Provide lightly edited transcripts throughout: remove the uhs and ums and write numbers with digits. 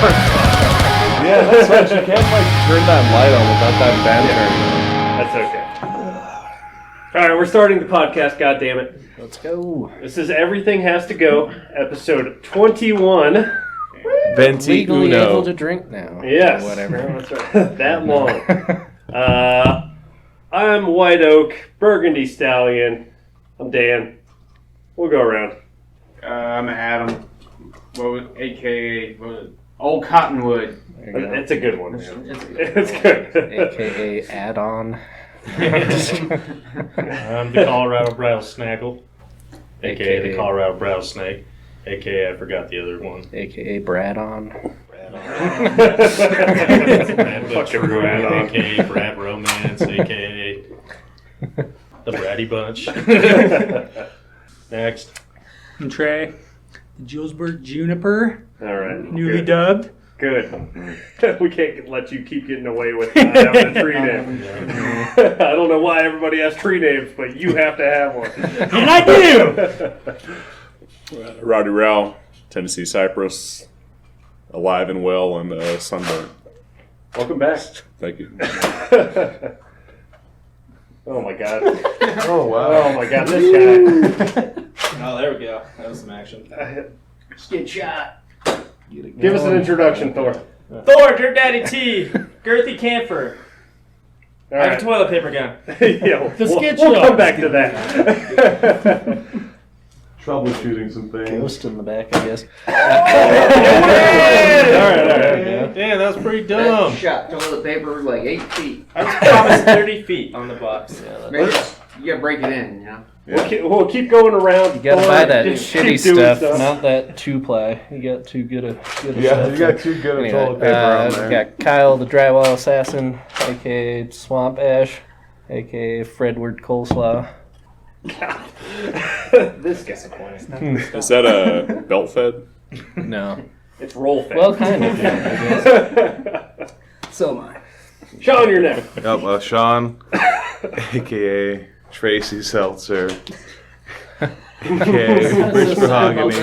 Yeah, that's right. You can't turn that light on without that fan turning on. That's okay. All right, we're starting the podcast. God damn it! Let's go. This is Everything Has to Go, episode 21. Venti Legally Uno. able to drink now. Yes, Or whatever. that's right. That long. I'm White Oak, Burgundy Stallion. I'm Dan. We'll go around. I'm Adam, a.k.a. Old Cottonwood. It's a good one. It's good. AKA add-on. I'm the Colorado Rattlesnaggle, a.k.a. the Colorado Rattlesnake, a.k.a. I forgot the other one. AKA Brad-on. Brad True, a.k.a. Brad Romance, a.k.a. the Bratty Bunch. Next. I'm Trey, the Julesburg Juniper, All right. newly good. dubbed. Good. We can't let you keep getting away with not having a tree name. I don't know why everybody has tree names, but you have to have one. And I do! Rowdy Row, Tennessee Cypress, alive and well and sunburnt. Welcome back. Thank you. Oh my god. Oh, wow. Oh my god, this guy. Oh, there we go. That was some action. Just get shot. Give us an introduction, Thor. Thor, your daddy T. Girthy Camphor. All I have right. a toilet paper gun. Yeah, The sketch we'll show. come back to that. Troubleshooting some things. Ghost in the back, I guess. All right. Yeah, that was pretty dumb. Shot toilet paper like 8 feet. I was promised 30 feet on the box. Maybe you gotta break it in, you know? We'll keep going around. You gotta Thor, buy that just shitty keep doing stuff, not that 2-ply. You got too good a stuff. Yeah, you got too good a toilet paper on we there. got Kyle, the drywall assassin, a.k.a. Swamp Ash, a.k.a. Fredward Coleslaw. This guy. Is that a belt fed? No. It's roll fed. Well, kind of, yeah, I guess. So am I. Sean, your neck. Yep, Sean, a.k.a. Tracy Seltzer, a.k.a. Rich Mahogany,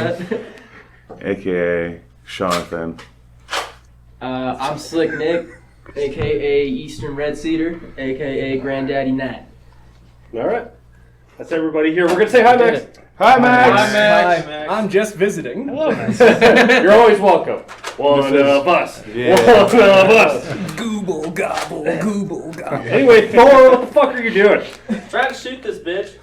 a.k.a. Jonathan. I'm Slick Nick, aka Eastern Red Cedar, aka Granddaddy Nat. All right. That's everybody here. We're going to say hi, Max. Hi, Max. Hi, Max. I'm just visiting. You're always welcome. One of us. Yeah. One of us. Gooble gobble, gooble gobble. Anyway, Thor, what the fuck are you doing? Try to shoot this bitch.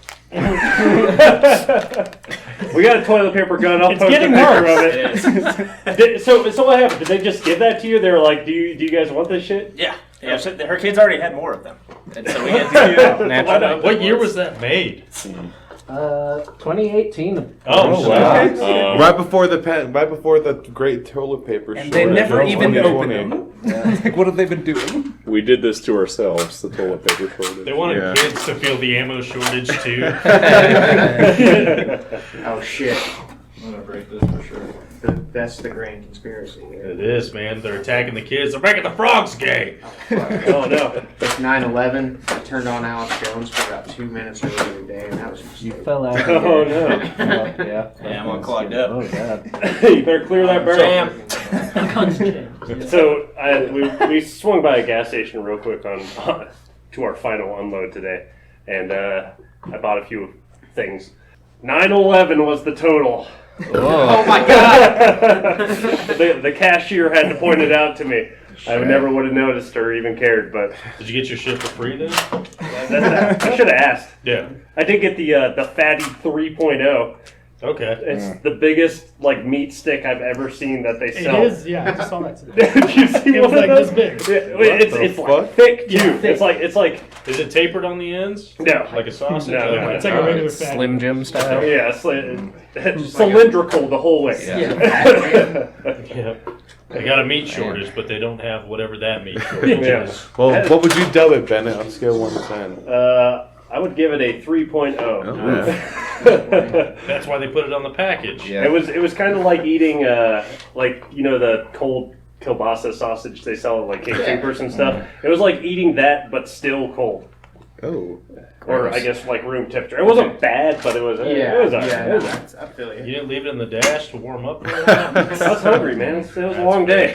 We got a toilet paper gun. I'll It's post a getting picture worse. of it. So what happened? Did they just give that to you? They were like, do you guys want this shit? Yeah. So her kids already had more of them. And so we had to Naturally. What year was that made? 2018. Oh, wow. Right before the great toilet paper And shortage they never of even 2020. opened them. Like, what have they been doing? We did this to ourselves, the toilet paper shortage. They wanted Yeah. kids to feel the ammo shortage too. Oh shit. I'm gonna break this for sure. That's the grand conspiracy. It is, man. They're attacking the kids. They're making the frogs gay. Oh, no. It's 9/11. I turned on Alex Jones for about 2 minutes earlier today, and that was just You fell out. Oh, no. Yeah. Yeah, I'm all clogged up. Oh, God. You better clear that barrel. Jam. So we swung by a gas station real quick on to our final unload today, and I bought a few things. 9/11 was the total. oh my god! The cashier had to point it out to me. I never would have noticed or even cared, but Did you get your shit for free then? I should have asked. Yeah. I did get the Fatty 3.0. Okay. It's the biggest meat stick I've ever seen that they sell. It is, yeah. I just saw that today. Did you see It was one of like those? this big. It's like thick too. Yeah, thick. It's like Is it tapered on the ends? no. Like a sausage? No, Okay. no, It's like a regular fatty. Slim Jim style. Yeah, cylindrical the whole way. Yeah. They got a meat shortage, but they don't have whatever that meat shortage Yeah. is. Well, what would you dub it, Bennett, on a scale of 1 to 10? I would give it a 3.0. Oh, That's why they put it on the package. Yeah. It was kind of like eating the cold kielbasa sausage they sell at like King Soopers and stuff. It was like eating that, but still cold. Oh. or I guess like room temperature. It wasn't bad, but it was alright. It was alright. I feel You you. didn't leave it in the dash to warm up for a while? I was hungry, man. It was a long day.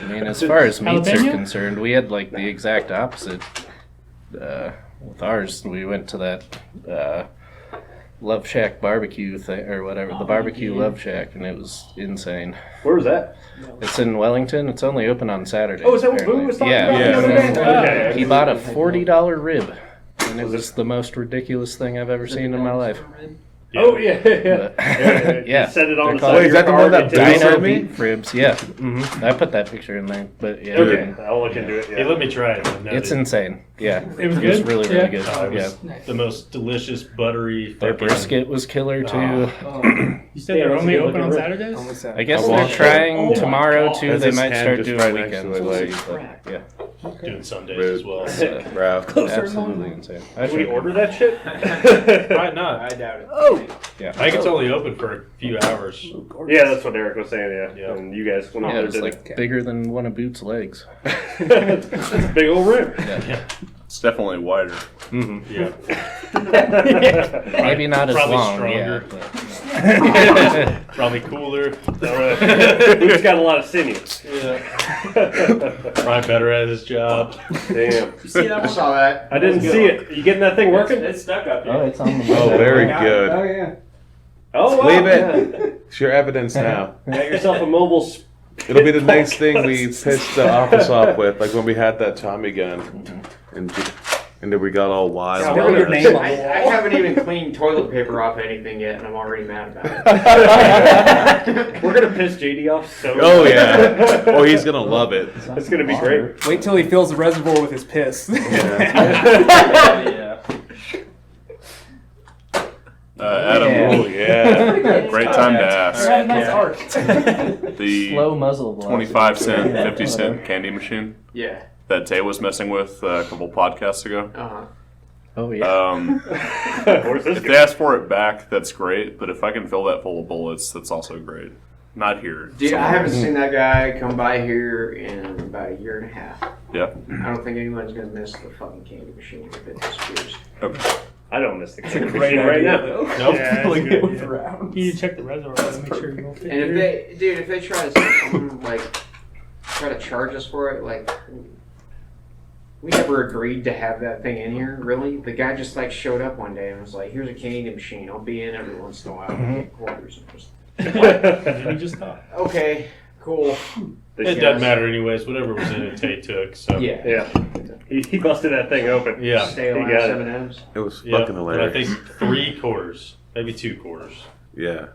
I mean, as far as meats are Jalapeno? concerned, we had like the exact opposite. With ours, we went to that Love Shack barbecue thing or whatever, the barbecue Love Shack, and it was insane. Where was that? It's in Wellington. It's only open on Saturdays. Oh, is that what apparently. Boo was talking Yeah, about the other day? Okay. He bought a $40 rib, and it was the most ridiculous thing I've ever seen in my life. Oh yeah, But- yeah. You set it on the They're side called- of Wait, is your that the car one that and Dino take it. Dino sent me? beef ribs, yeah. I put that picture in there, but yeah, Okay, I'll look into it. Hey, Yeah. let me try it. No, it's insane. Yeah, It was It's good? really, really Yeah. good. Oh, it Yeah, was the most delicious, buttery. their fucking- brisket was killer too. You said Yeah, they're that's a only good open on looking Saturdays? I guess I they're watched trying it. Oh my tomorrow God. too. That's They his might hand start just doing right next weekends. to it, We'll like- see, but yeah, Doing Sundays Rude. as well. Bro. absolutely insane. I Did we should- order that shit? Probably not. I doubt it. Yeah, I think it's only open for a few hours. Yeah, that's what Eric was saying. Yeah, Yeah. and you guys went yeah, over it there. was Did like bigger than one of Boot's legs. it? That's a big old rim. It's definitely wider. hmm Yeah. Maybe not as Probably long. stronger. Yeah, Probably cooler. We've got a lot of sinews. Probably better at his job. Damn, You see that one? I saw that. I didn't see it. You getting that thing working? It's stuck up oh, here. it's on the. Oh, very good. yeah. Oh, wow. Leave it. It's your evidence now. Got yourself a mobile. It'll be the next thing we pissed the office off with, like when we had that Tommy gun, and then we got all wild. Yeah, Spell we're your gonna- name on I the wall. haven't even cleaned toilet paper off anything yet, and I'm already mad about it. We're gonna piss JD off so. Oh yeah. Oh, he's gonna love it. It's gonna be great. Wait till he fills the reservoir with his piss. Yeah. Adam, Oh yeah. great time to ask. Right, nice art. The Slow muzzle blast. 25 cent, Yeah, 50 cent whatever. candy machine Yeah. that Tay was messing with a couple podcasts ago. Uh-huh. Oh yeah. Where's this If going? they ask for it back, that's great. But if I can fill that full of bullets, that's also great. Not here. Dude, I somewhere. haven't seen that guy come by here in about a year and a half. Yeah. I don't think anyone's gonna miss the fucking candy machine if it disappears. Okay. I don't miss the It's a candy great machine right idea, now. though. Nope. Yeah, Filling it's a it good with idea. rounds. You need to check the reservoir to make sure you don't fit And if through. if they try to try to charge us for it, like we never agreed to have that thing in here. Really, the guy just like showed up one day and was like, "Here's a candy machine. I'll be in every once in a while and get quarters." And just, And you just thought. okay, cool. It doesn't matter anyways. Whatever was in it, Tay took. So Yeah. Yeah, he busted that thing open. Yeah. Stale He ass got it. M&Ms. It was Yeah, fucking but hilarious. I think 3 quarters, maybe 2 quarters. Yeah.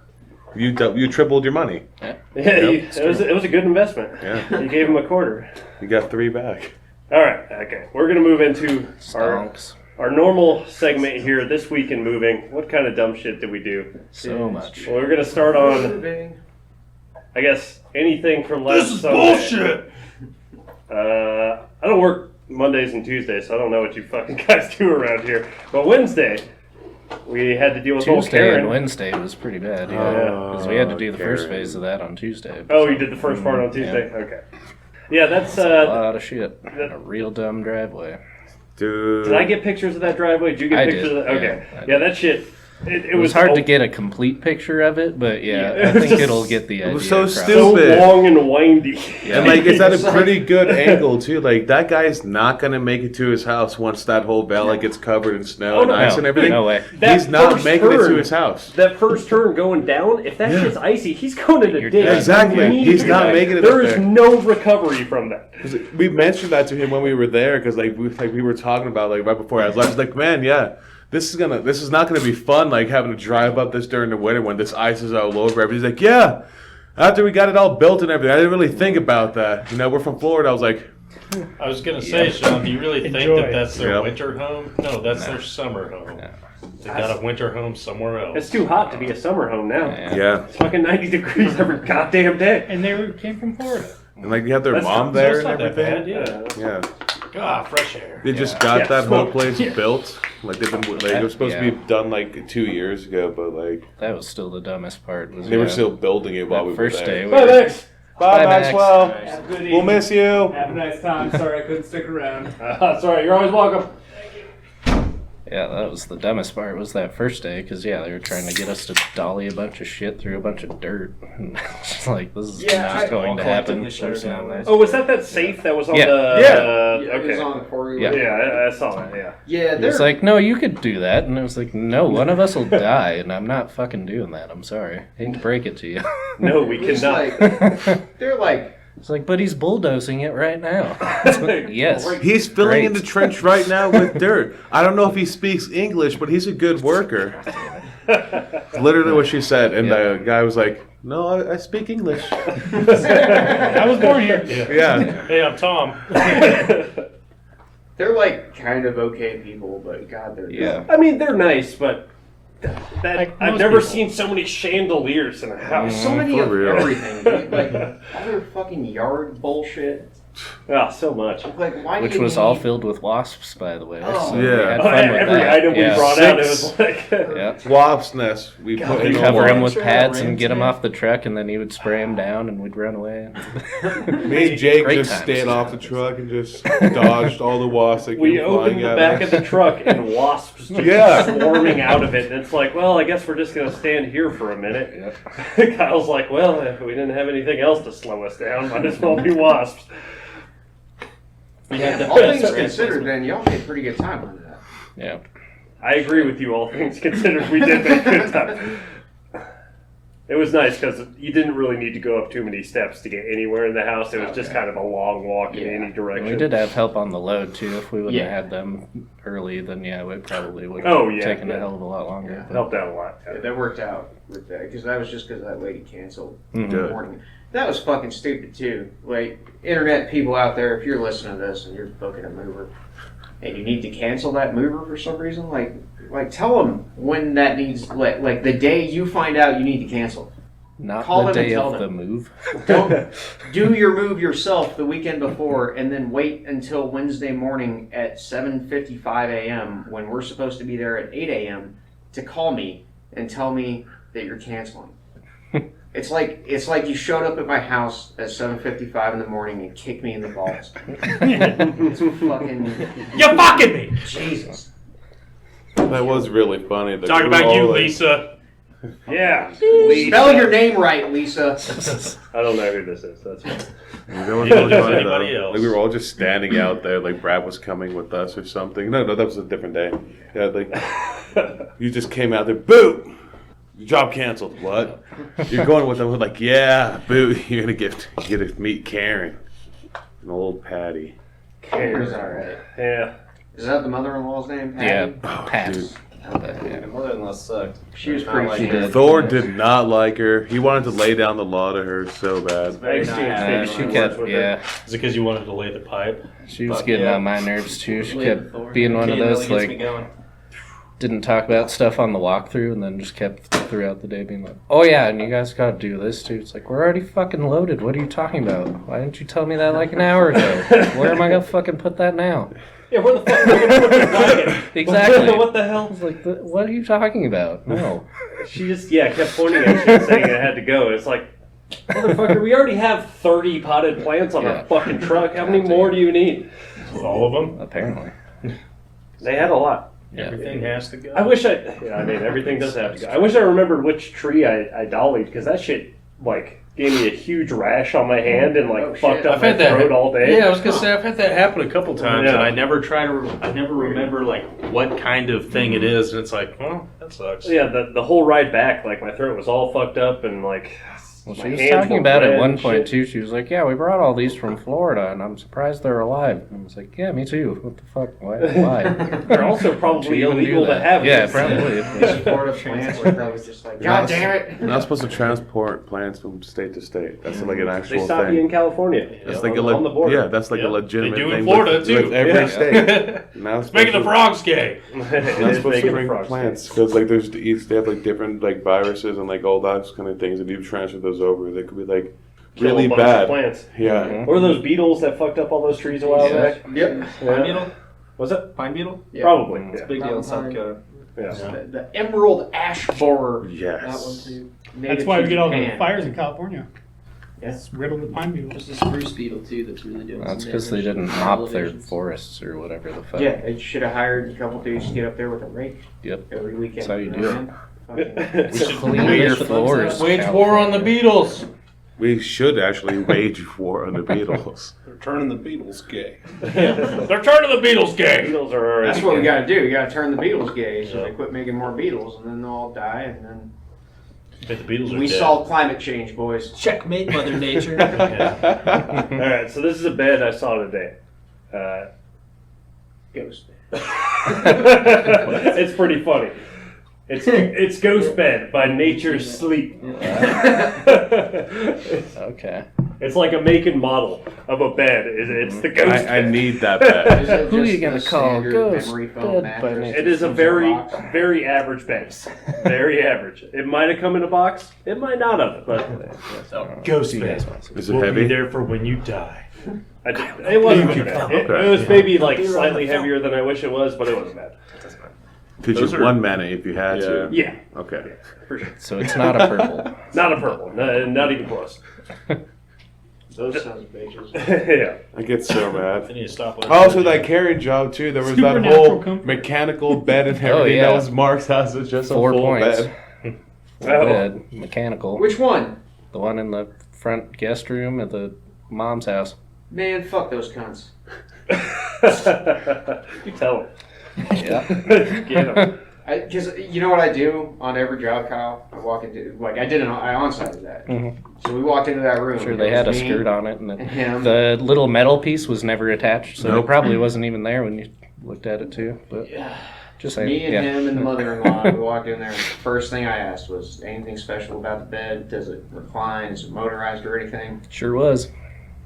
You tripled your money. Yeah, it was a good investment. Yeah. You gave him a quarter. You got 3 back. All right, okay. We're gonna move into Stonks. our normal segment here. This week in moving, what kind of dumb shit did we do? So much. Well, we're gonna start on, I guess, anything from last Sunday. I don't work Mondays and Tuesdays, so I don't know what you fucking guys do around here. But Wednesday, we had to deal with old Tuesday Karen. and Wednesday was pretty bad. Yeah, Oh, because we had to do the first Karen. phase of that on Tuesday. Oh, you did the first part on Yeah. Tuesday? Okay. Yeah, that's, A lot of shit. A real dumb driveway. Dude. did I get pictures of that driveway? Did you get I pictures did, of that? yeah, Okay. I Yeah, did. that shit, it It was was hard to oh, get a complete picture of it, but yeah, Yeah, I think just- it'll get the idea. It was so across. so stupid. long and windy. Yeah. And like it's at It's a like- pretty good angle too. Like that guy's not gonna make it to his house once that whole valley gets covered in snow Oh, and no. ice and everything. No way. That He's not first making it to turn- his house. That first turn going down, if that Yeah. shit's icy, he's going in a You're ditch. dead. Exactly. He's not making it There up is there. no recovery from that. 'Cause we mentioned that to him when we were there because we were talking about like right before I was like, man, yeah, this is not gonna be fun like having to drive up this during the winter when this ice is all over. Everybody's like, yeah. After we got it all built and everything, I didn't really think about that. You know, we're from Florida. I was like, I was gonna say, Sean, do you really think Enjoy. that that's their Yeah. winter home? No, that's their summer home. No. They got a winter home somewhere else. It's too hot to be a summer home now. yeah. It's fucking 90 degrees every goddamn day. And they came from Florida. And like you have their That's mom not- there It's and not that everything. bad, yeah. Yeah. God, fresh air. They just got Yeah, that whole smoke. place Yeah. built. Like they've been, like it was supposed to be done like 2 years ago, but like That was still the dumbest part. Was they were yeah, still building it while that we were first there. day. we Bye, were- Max. Bye, Bye, Max. Maxwell. Have a good We'll miss you. Have a nice time. Sorry I couldn't stick around. Sorry, you're always welcome. Yeah, that was the dumbest part. Was that first day? Because they were trying to get us to dolly a bunch of shit through a bunch of dirt. And it's like this is not going to happen. There's no way. Oh, was that safe that was on Yeah. the? It was Okay. on the quarry. Yeah, I saw that. Yeah. Yeah, It was like, no, you could do that, and it was like, no, one of us will die, and I'm not fucking doing that. I'm sorry. Hate to break it to you. No, we it's cannot. like, they're like, It's like, but he's bulldozing it right now. It's like, yes. He's filling in Great. the trench right now with dirt. I don't know if he speaks English, but he's a good worker. Literally what she said, and the guy was like, "No, I speak English." I was born here. Yeah. Hey, I'm Tom. they're like kind of okay people, but God, they're Yeah. I mean, they're nice, but that Like I've most never people. seen so many chandeliers in a house. so many For of real. everything, dude. Like all their fucking yard bullshit. Oh, so much. Like why? Which do you was all need- filled with wasps, by the way. Oh. So we Yeah. had Oh, fun with every that. item we Yeah. brought out, it Six. was like. Yeah. Wasp's nest. We put We'd in cover him all with Sure, pads and rent get him it. off the truck, and then he would spray him down, and we'd run away. Me and Jake Great just times. stayed off the truck and just dodged all the wasps that We came opened flying the at back us. of the truck and wasps just Yeah. swarming out of it. And it's like, well, I guess we're just going to stand here for a minute. Kyle's like, well, if we didn't have anything else to slow us down, might as well be wasps. Yeah, All things considered, then y'all made a pretty good time on that. Yeah. I agree with you, all things considered. We did make good time. It was nice because you didn't really need to go up too many steps to get anywhere in the house. It was just kind of a long walk in Yeah. any direction. We did have help on the load, too. If we wouldn't Yeah. have had them early, then, we probably would Oh, have yeah, taken yeah. a hell of a lot longer. but- Helped out a lot. Yeah, that worked out with that because that was just because that lady canceled in the Good. morning. That was fucking stupid too. Like internet people out there, if you're listening to this and you're booking a mover, and you need to cancel that mover for some reason, like tell them when that needs like the day you find out you need to cancel. Not Call the them and day tell of them. the move. Don't do your move yourself the weekend before, and then wait until Wednesday morning at 7:55 a.m. when we're supposed to be there at 8 a.m. to call me and tell me that you're canceling. It's like you showed up at my house at 7:55 in the morning and kicked me in the balls. It's fucking You fucking me. Jesus. That was really funny. That Talking we were about you, all, like- Lisa. Yeah. Spell your name right, Lisa. I don't know who this is. That's fine. That was Neither really does funny, anybody though. else. Like we were all just standing out there, like Brad was coming with us or something. No, that was a different day. Yeah, like you just came out there, boo! Your job canceled. What? You're going with them? We're like, yeah, boo! You're gonna get to meet Karen, an old Patty. Karen's alright. Yeah. Is that the mother-in-law's name? Patty? Yeah, Oh, pass. dude. My mother-in-law sucked. She was Not pretty like She shitty. did. Thor did not like her. He wanted to lay down the law to her so bad. Very Thanks to nice. you, She Steve. kept, With yeah. Is it because you wanted to lay the pipe? She was Fuck getting yeah. on my nerves too. She Later, kept Thor. being one of Kid those really gets me like going. didn't talk about stuff on the walkthrough, and then just kept throughout the day being like, "Oh yeah, and you guys got to do this too." It's like we're already fucking loaded. What are you talking about? Why didn't you tell me that like an hour ago? Where am I gonna fucking put that now? Yeah, where the fuck are we going to put this wagon? Exactly. What the hell? It's like, what are you talking about? No. She just, kept pointing at shit saying it had to go. It's like, motherfucker, we already have 30 potted plants on Yeah. our fucking truck. How many more do you need? All of them? Apparently. They had a lot. Yeah. Everything has to go. I wish everything does have to go. I wish I remembered which tree I dollied, because that shit, gave me a huge rash on my hand and, Oh, fucked shit. up my throat all day. Yeah, I was gonna say I've had that happen a couple times, Yeah. and I never remember what kind of thing it is, and it's like, well, that sucks. Yeah, the whole ride back, my throat was all fucked up and, Well, my she was hands talking were about red at one and point shit. too. She was like, "Yeah, we brought all these from Florida, and I'm surprised they're alive." And I was like, "Yeah, me too. What the fuck? Why?" They're also probably Did you even do illegal to that? have. Yeah, these. probably. Florida plants were probably just like, God damn it! You're not supposed to transport plants from state to state. That's like an They actual stopped you thing. in California. That's on, like on the border. yeah, that's like Yep. a legitimate They do thing in Florida, with, too. with every Yeah. state. Now It's making the frogs gay. It You're not is supposed to making bring the frogs plants taste. because they have like different viruses and all those kind of things, and you transfer those over. They could be Kill really a bunch of bad. plants. Yeah. What are those beetles that fucked up all those trees a while Yeah. back? Yep. Pine beetle? Was it? Pine beetle? Yeah. Probably. Mm. It's a Yeah. big deal in South Pine. Dakota. Yeah. The emerald ash borer. Yes. That one too. That's why we get all the Japan. fires in California. It's riddled with pine beetles. There's a spruce beetle too that's really doing That's some because they damage. didn't mop their Elevations. forests or whatever the fuck. Yeah, they should have hired a couple dudes to get up there with a rake. Yep. Every weekend. That's how you do know what I mean? Fucking- We should clean your floors. Wage war on the Beatles. We should actually wage war on the Beatles. They're turning the Beatles gay. They're turning the Beatles gay. Beatles are already. That's what we gotta do. We gotta turn the Beatles gay so they quit making more Beatles and then they'll all die and then But the Beatles are we dead. solve climate change, boys. Checkmate, Mother Nature. All right, so this is a bed I saw today. Ghost. It's pretty funny. It's Ghost Bed by Nature's Sleep. Okay. It's like a make and model of a bed. It's the Ghost I Bed. need that bed. Is it Who are just you gonna the call standard Ghost memory Bed foam by mattress? nature? It is a Comes in very, box? very average bed. Very average. It might have come in a box. It might not have. But Ghost You guys bed. want some? Is it We'll be heavy? there for when you die. it wasn't too bad. It Okay. was maybe like slightly heavier than I wish it was, but it wasn't bad. Could Those you are- one mana if you had to? Yeah, Okay. for sure. So it's not a purple. Not a purple. Not even close. Those sons of bitches. Yeah. I get so I mad. need to stop. Also, that carriage job too. There was that Supernatural whole comfort. mechanical bed and everything. yeah. That was Mark's house. It's just 4 a full points. bed. Oh. Bed, mechanical. Which one? The one in the front guest room at the mom's house. Man, fuck those cunts. You tell him. Yeah. Get him. Because you know what I do on every job, Kyle? I walk into, like, I on-sited that. Mhm. So we walked into that room. Sure, and they it had a was me skirt on it, and and him. the little metal piece was never attached, so Nope. it probably wasn't even there when you looked at it too. But just saying, Me and yeah. him and the mother-in-law, we walked in there, and the first thing I asked was, anything special about the bed? Does it recline? Is it motorized or anything? Sure was.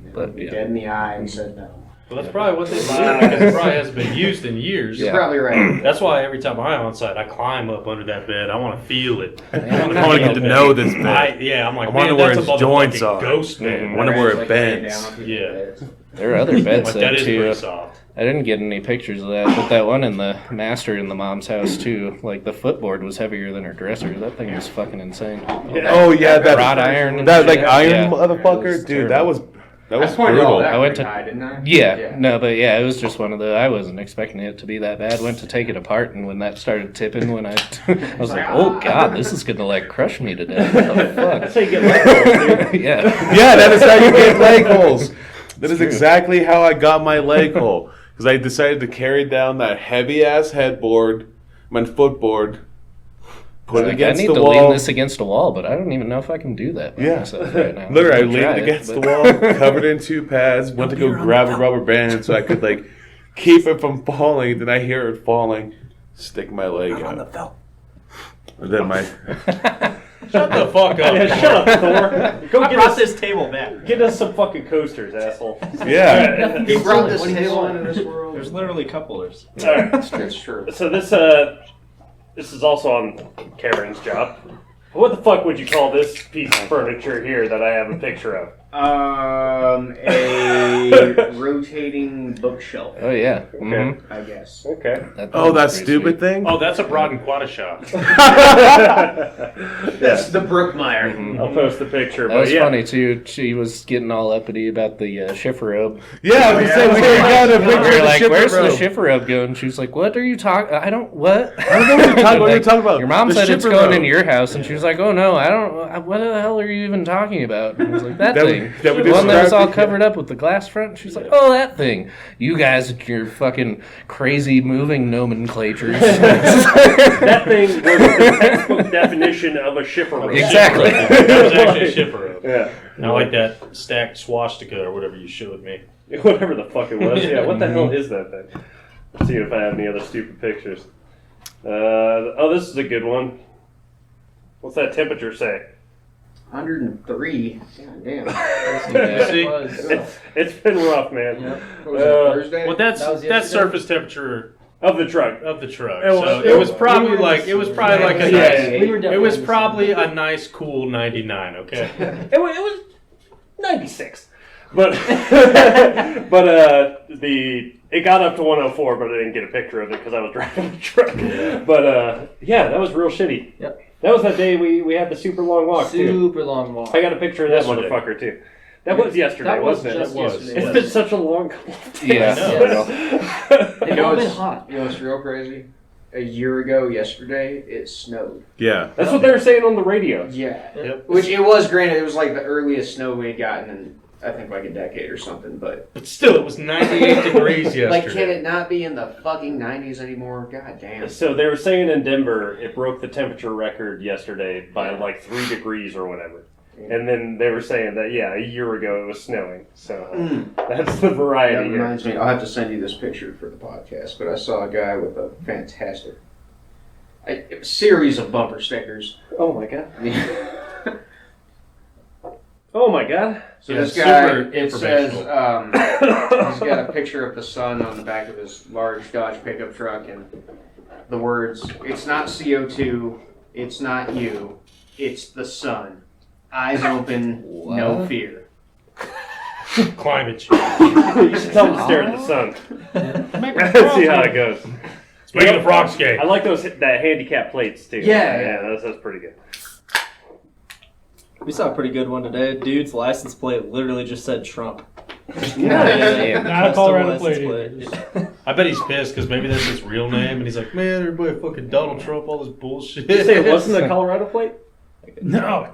And But, looked me yeah. dead in the eye and said no. Well, that's probably what they do because it probably hasn't been used in years. You're Yeah. probably right. That's why every time I'm on site, I climb up under that bed. I want to feel it. I want to get to know this bed. I'm like, I wonder man, where that's a its joints motherfucking are. ghost bed. I wonder where it Like laying bends. down on people's Yeah. beds. There are other beds Like, there that is too. pretty soft. I didn't get any pictures of that, but that one in the master in the mom's house too. Like the footboard was heavier than her dresser. That thing was fucking insane. Oh yeah, that Wrought iron and that like shit. iron Yeah. motherfucker, dude. That was I was pointed all brutal. that I went pretty to- high, didn't I? Yeah, no, but yeah, it was just one of the. I wasn't expecting it to be that bad. Went to take it apart, and when that started tipping, when I was like, "Oh God, this is gonna like crush me to death." What the That's fuck? how you get leg dude. Yeah, Yeah, that is how you get leg holes. That is true. exactly how I got my leg hole. Because I decided to carry down that heavy ass headboard, my footboard, put it Like, I against need the to wall. lean this against a wall, but I don't even know if I can do that by Yeah. myself right now. Literally, I I'll leaned try it against the but- wall, covered in 2 pads, went to go grab a rubber band so I could like keep it from falling. Then I hear it falling, stick my leg out. And then my Shut the fuck up. Yeah, shut up, Thor. Go I get brought us, this table back. get us some fucking coasters, asshole. yeah. He brought this What do you table want? into this world. There's literally couplers. All right. That's true. So this is also on Karen's job. What the fuck would you call this piece of furniture here that I have a picture of? A rotating bookshelf, Oh yeah. Mhm. I guess. Okay. That Oh, thing's that pretty stupid sweet. thing. Oh, that's a broad and quad shop. That's the Brookmeyer. Mhm. I'll post the picture. That But was yeah, funny too. She was getting all uppity about the schiffer robe. Yeah, I was gonna say we got a We picture were of the like, shipper "Where's robe. the schiffer robe going?" She was like, "What are you talking? I don't what." I don't know what you're talking, what you're talking about. Your mom The said it's shipper going robe. in your house, and she was like, "Oh no, I don't. What the hell are you even talking about?" And I was like, "That, That we- thing, that we the one that was all described- covered up with the glass front." She's like, "Oh, that thing. You guys, and your fucking crazy moving nomenclatures." that thing was the textbook definition of a shipper rope. Exactly. That was actually a shipper rope. Yeah. And I like that stacked swastika or whatever you showed me. Whatever the fuck it was. Yeah. What the hell is that thing? Let's see if I have any other stupid pictures. Oh, this is a good one. What's that temperature say? 103. God damn. Yeah. See? It's been rough, man. Yep. What was it, Thursday? Well, that's That was that's yesterday? surface temperature Of the truck. of the truck. It was- So it it was was- probably we were like in it was the- probably like a Yeah. nice. We were It definitely was in the probably a nice cool 99. Okay. It was 96. But it got up to 104, but I didn't get a picture of it because I was driving the truck. But yeah, that was real shitty. Yep. That was that day we had the super long walk, too. Super long walk. I got a picture of that Yesterday. motherfucker, too. That was yesterday, That was wasn't it? just That was. yesterday. It's been such a long couple of days. Yeah. They've all been hot. You know what's real crazy? A year ago yesterday, it snowed. Yeah. That's what they were saying on the radio. Yeah. Yep. Which it was, granted, it was like the earliest snow we had gotten in, I think, like a decade or something, but... But still, it was 98 degrees yesterday. Like, can it not be in the fucking 90s anymore? God damn. So they were saying in Denver, it broke the temperature record yesterday by like 3 degrees or whatever. And then they were saying that, yeah, a year ago it was snowing. So that's the That variety here. reminds me, I'll have to send you this picture for the podcast, but I saw a guy with a fantastic series of bumper stickers. Oh my god. Oh my god. So Yeah, this guy, super it says, informational. he's got a picture of the sun on the back of his large Dodge pickup truck and the words, "It's not CO2, it's not you, it's the sun. Eyes open, no What? fear." Climate change. You should tell them to stare at the sun. See how it goes. It's making the frogs gay. I like those that handicap plates too. Yeah. That's pretty good. We saw a pretty good one today. Dude's license plate literally just said Trump. Yeah. Not a Colorado Custom plate. license I bet he's pissed because maybe that's his real name, and he's like, man, everybody fucking Donald Trump, all this bullshit. Did you say it wasn't a Colorado plate? No.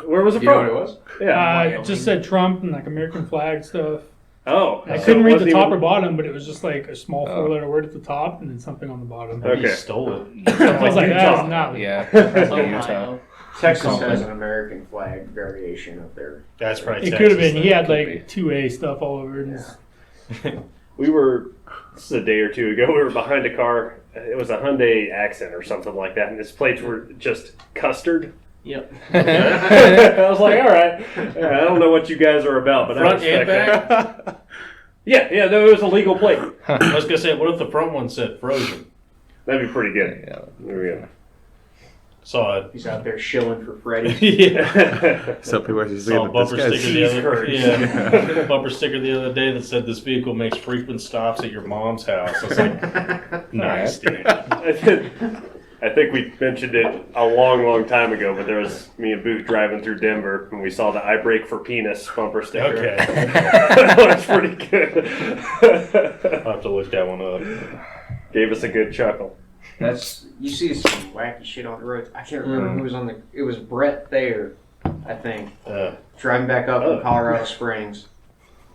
Where was it You know from? what it was? Yeah. It just said Trump and like American flag stuff. Oh. I so couldn't it read the wasn't top even- or bottom, but it was just like a small 4-letter word at the top and then something on the bottom. Maybe he Okay. stole it. I was like, that Utah. is not. Yeah. Ohio. Utah. Texas has an American flag variation of their. That's probably It Texas, could have been. He then. had like 2A stuff all over it. We were, this is a day or two ago, we were behind a car. It was a Hyundai Accent or something like that, and its plates were just custard. Yep. I was like, all right. I don't know what you guys are about, but I Front and respect that. back? Yeah, no, it was a legal plate. I was going to say, what if the front one said frozen? That'd be pretty good. Yeah. There we go. Saw it. He's out there shilling for Freddie. Yeah. Some people are just Saw a looking at bumper this sticker guy's. the other Cheese yeah. Bumper sticker the other day that said this vehicle makes frequent stops at your mom's house. I was like, nice, dude. I think we mentioned it a long time ago, but there was me and Booth driving through Denver, and we saw the "I brake for penis" bumper sticker. Okay. That was pretty good. I'll have to look that one up. Gave us a good chuckle. You see some wacky shit on the road. I can't remember who was on the. It was Brett Thayer, I think, driving back up from Colorado Springs,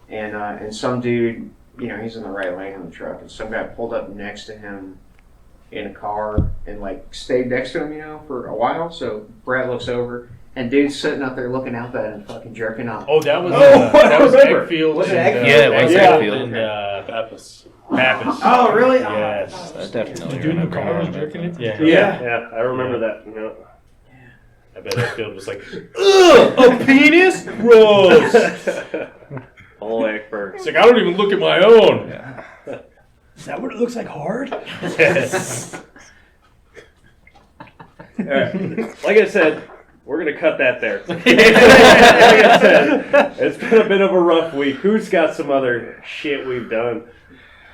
and some dude, he's in the right lane on the truck, and some guy pulled up next to him in a car and like stayed next to him, for a while. So Brett looks over, and dude's sitting up there looking out at him, fucking jerking off. Oh, that was I remember. Eggfield. Was it and, Eggfield? Yeah, it was Yeah. Eggfield. And Pappas. Pappas. Oh, really? Yes. I definitely The dude in the remember car was that. jerking it. Yeah. Yeah, I remember that. Yeah. I bet Eggfield was like, ugh, a penis? Gross. All Eckberg. It's like, I don't even look at my own. Yeah. Is that what it looks like hard? Yes. All right. Like I said, we're gonna cut that there. Like I said, it's been a bit of a rough week. Who's got some other shit we've done?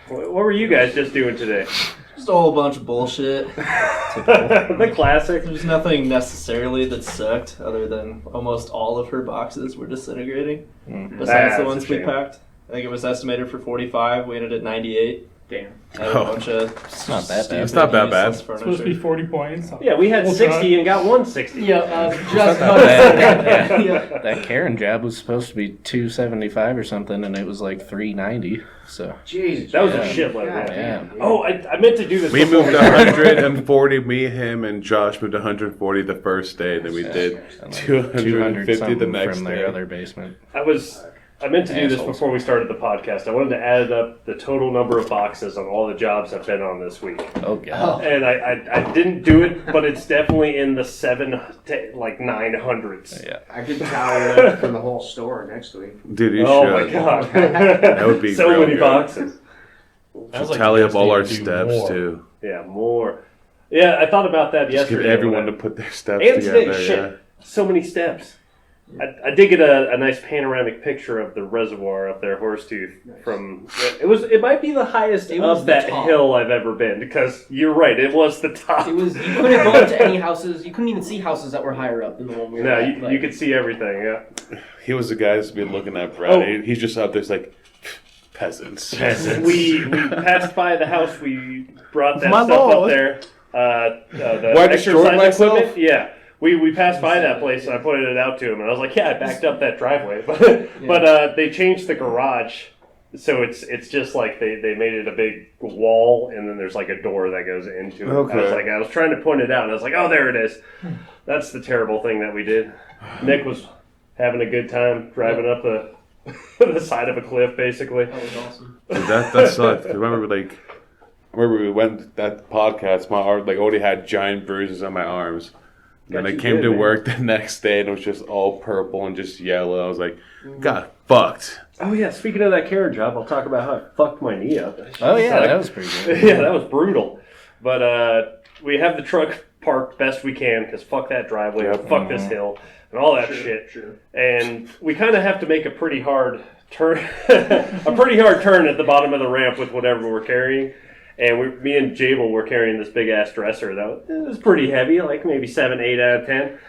What were you guys just doing today? Just a whole bunch of bullshit. The classic. There's nothing necessarily that sucked other than almost all of her boxes were disintegrating. Besides That's the a ones we shame. packed. I think it was estimated for 45. We ended at 98. Damn. I had a bunch of It's not that bad. It's not that bad. useless It's supposed to be 40 points. Yeah, we had We'll 60 try. and got 160. Yeah, just bad. yeah. That Karen job was supposed to be 275 or something, and it was like 390. So Jesus. That was a Yeah. shitload. God. yeah. Oh, I meant to do this. We before. moved 140. Me, him, and Josh moved 140 the first day. Then we did And then 250 the something next from day. their other basement. I meant to do this Assholes. before we started the podcast. I wanted to add up the total number of boxes on all the jobs I've been on this week. Oh god. And I didn't do it, but it's definitely in the 900s. Yeah. I could tally that from the whole store next week. Dude, you Oh should. my god. That would be so real many good. boxes. I was like, Tally you up guys all need our to do steps more. too. Yeah, more. Yeah, I thought about that Just get yesterday. everyone to put their steps And today, together. shit. Yeah. So many steps. I did get a nice panoramic picture of the reservoir up there, Horsetooth. From it might be the highest It was of the that top. hill I've ever been, because you're right, it was the top. It was. You couldn't go up to any houses. You couldn't even see houses that were higher up than the one we were No, at. you Like, could see everything. Yeah, He was the guy that's been looking at Brad. Oh. He's just out there, it's like, peasants. we passed by the house. We brought that My stuff lord. up there. The Where I destroyed exercise myself? equipment. Yeah. We passed by that place and I pointed it out to him and I was like, yeah, I backed up that driveway, but they changed the garage, so it's just like they made it a big wall and then there's like a door that goes into it. Okay. I was trying to point it out and I was like, oh, there it is. That's the terrible thing that we did. Nick was having a good time driving up the side of a cliff, basically. that was awesome. Dude, that sucked. I remember we went that podcast. My arm already had giant bruises on my arms. Then I you came good, to man. work the next day and it was just all purple and just yellow. I was like, God, fucked. Oh yeah, speaking of that carrot job, I'll talk about how I fucked my knee up. Oh yeah, that was pretty good. Yeah, that was brutal. But we have the truck parked best we can because fuck that driveway, Yep. fuck this hill, and all that shit. And we kind of have to make a pretty hard turn, a pretty hard turn at the bottom of the ramp with whatever we're carrying. And me and Jabel were carrying this big ass dresser that was pretty heavy, like maybe 7, 8 out of 10.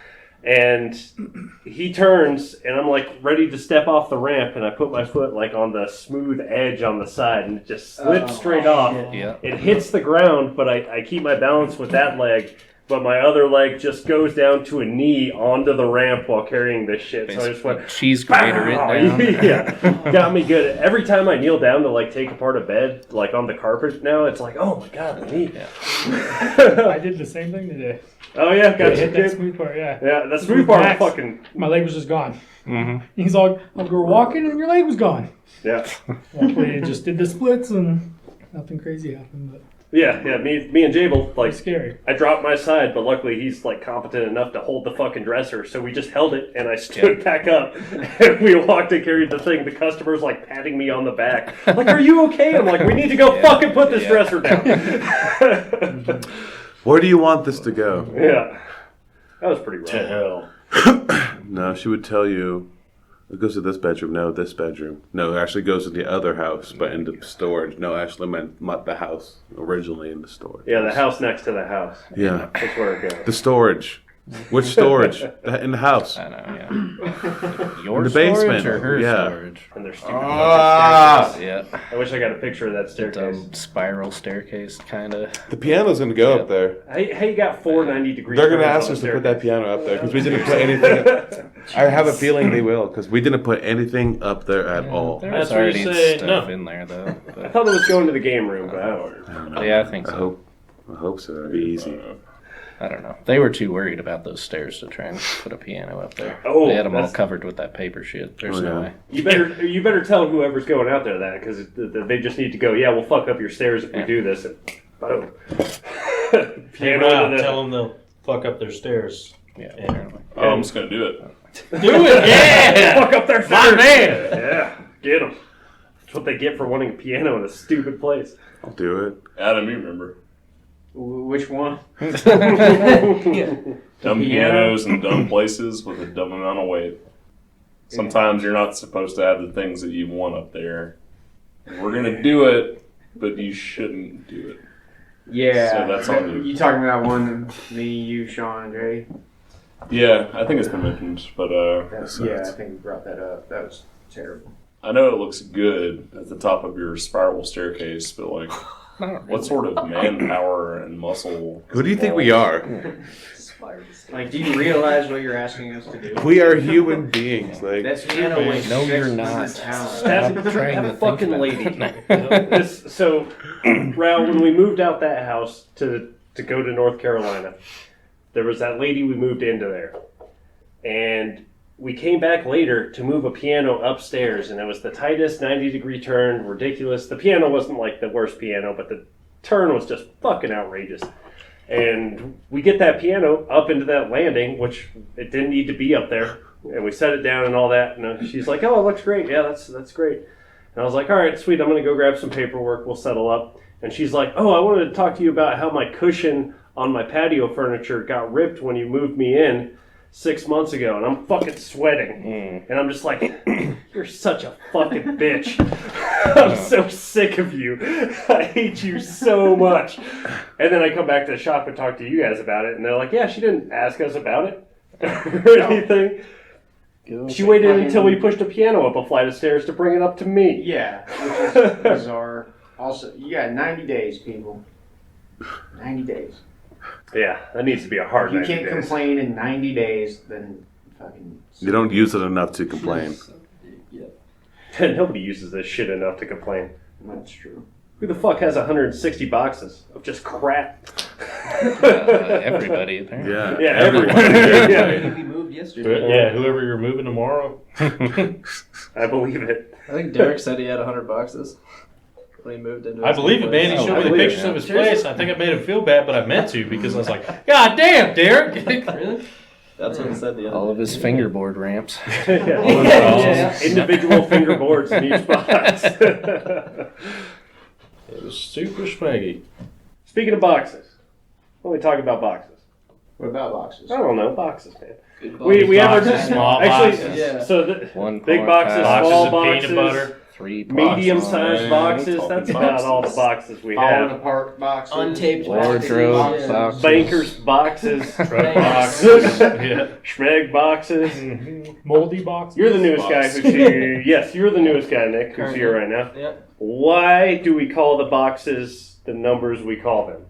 And he turns, and I'm like ready to step off the ramp, and I put my foot like on the smooth edge on the side, and it just slips straight off. Yeah. It hits the ground, but I keep my balance with that leg. But my other leg just goes down to a knee onto the ramp while carrying this shit. So I just went, cheese grater it down. yeah, got me good. Every time I kneel down to like take apart a bed, like on the carpet now, it's like, oh my god, the knee. I did the same thing today. Oh yeah, got I you hit that good. smooth part, yeah. Yeah, the smooth part Max. fucking. My leg was just gone. Mm-hmm. He's all, we were walking and your leg was gone. Yeah, Luckily, it just did the splits and nothing crazy happened, but yeah. Me and Jabel, like, it's scary. I dropped my side, but luckily he's like competent enough to hold the fucking dresser, so we just held it, and I stood back up, and we walked and carried the thing. The customer's like patting me on the back, like, "Are you okay?" I'm like, "We need to go fucking put this dresser down." Where do you want this to go? Yeah, that was pretty To rough. hell. No, she would tell you, it goes to this bedroom. No, this bedroom. No, it actually goes to the other house, but in the storage. No, actually meant the house originally in the storage. Yeah, the house next to the house. Yeah. That's where it goes. The storage. Which storage? In the house. I know, yeah. Your In the storage basement, or her yeah. storage? And their stupid Ah! fucking Yeah. staircase. I wish I got a picture of that staircase. Spiral staircase, kind of. The piano's going to go Yeah. up there. How you got 490-degree? They're going to turns ask on us the to put that staircase? piano up there because we didn't put anything. I have a feeling they will because we didn't put anything up there at all. There was That's where you already say stuff no. in there, though. I But, thought it was going to the game room, but I don't know. yeah, I think so. I hope so. That'd be easy. I don't know. They were too worried about those stairs to try and put a piano up there. Oh, they had them all that's- covered with that paper shit. There's Oh, no yeah. way. You better tell whoever's going out there that, because they just need to go, yeah, we'll fuck up your stairs if we Yeah. do this. And boom. Hey, Piano Rob, into the- tell them they'll fuck up their stairs. Yeah, apparently. Oh, I'm just gonna do it. Do it, yeah! Fuck up their My stairs. man! Yeah, get them. That's what they get for wanting a piano in a stupid place. I'll do it. Adam, you remember? Which one? Dumb pianos and dumb places with a dumb amount of weight. Sometimes you're not supposed to have the things that you want up there. We're gonna do it, but you shouldn't do it. Yeah. So that's on you. You talking about one, me, you, Sean, and Jay? Yeah, I think it's been mentioned, but Yeah, I think you brought that up. That was terrible. I know it looks good at the top of your spiral staircase, but like, what sort of manpower and muscle? Who do you think we are? Like, do you realize what you're asking us to do? We are human beings. Like, That's piano weight. No, you're That's not. talent. Have, trying have to a think fucking about lady. it. So, Raul, when we moved out that house to go to North Carolina, there was that lady we moved into there. And we came back later to move a piano upstairs, and it was the tightest 90-degree turn, ridiculous. The piano wasn't like the worst piano, but the turn was just fucking outrageous. And we get that piano up into that landing, which it didn't need to be up there. And we set it down and all that. And she's like, "Oh, it looks great. Yeah, that's great." And I was like, "All right, sweet. I'm going to go grab some paperwork. We'll settle up." And she's like, "Oh, I wanted to talk to you about how my cushion on my patio furniture got ripped when you moved me in. 6 months ago, and I'm fucking sweating. And I'm just like, you're such a fucking bitch. I'm so sick of you. I hate you so much. And then I come back to the shop and talk to you guys about it, and they're like, yeah, she didn't ask us about it or anything. She waited until we pushed a piano up a flight of stairs to bring it up to me. Yeah, which is bizarre. Also, you got 90 days, people. 90 days. Yeah, that needs to be a hard If you 90 can't days. complain in 90 days, then fucking... You don't use it enough to complain. Nobody uses this shit enough to complain. That's true. Who the fuck has 160 boxes of just crap? Everybody, apparently. Yeah. Yeah, everyone. Yeah. We moved yesterday. Yeah, whoever you're moving tomorrow. I believe it. I think Derek said he had 100 boxes when he moved into. I his believe new it, man. He place. showed I me the believe pictures it. of his place. I think I made him feel bad, but I meant to because I was like, God damn, Derek. Really? That's what he said the other All of day. his fingerboard ramps. Yeah. Individual fingerboards in each box. It was super swaggy. Speaking of boxes, why don't we talk about boxes? What about boxes? I don't know, boxes, man. Good We have Boxes, our small actually. boxes. Yeah. So the One big point boxes, five. small Boxes of boxes, peanut butter. 3 medium-sized boxes. Talking That's about boxes. all the boxes we Falling have. apart boxes. Untaped Wardrobe boxes. boxes. Bankers boxes, Truck Thanks. boxes. Yeah. Schmeg boxes. Moldy box. You're the newest guy who's here. Yes, you're the newest guy, Nick, who's Currently. here right now. Yep. Why do we call the boxes the numbers we call them?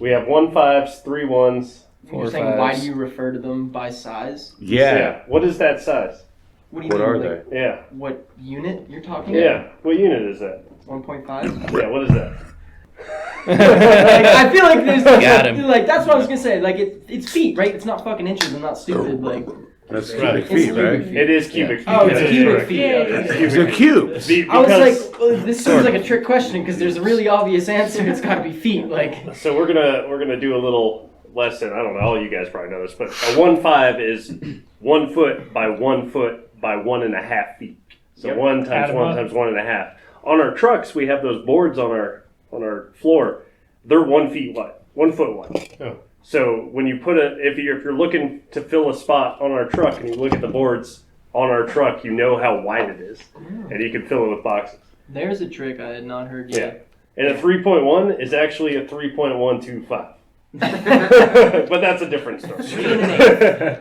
We have 1 5s, 3 1s. Four You're saying why fives. do you refer to them by size? Yeah. What is that size? What do you What mean? are like, they? Yeah. What unit you're talking? Yeah. What unit is that? 1.5. Yeah. What is that? Like, I feel like there's Got him. like that's what I was gonna say. Like it's feet, right? It's not fucking inches. I'm not stupid. Like That's Right. cubic feet, right? It is cubic feet. oh, it's That is cubic correct. feet. Yeah, Okay. it's It's cubic a cube. feet. I was Because- like, well, this seems like a trick question because there's a really obvious answer. It's got to be feet. Like So we're gonna do a little lesson. I don't know. All you guys probably know this, but a 1 5 is 1 foot by 1 foot by 1.5 feet. So Yep. 1 times Add 'em 1 up. times 1.5. On our trucks, we have those boards on our floor. They're 1 feet wide, 1 foot wide. Oh. So when you put if you're looking to fill a spot on our truck and you look at the boards on our truck, you know how wide it is, and you can fill it with boxes. there's a trick I had not heard Yeah. yet. And a 3.1 is actually a 3.125. But that's a different story.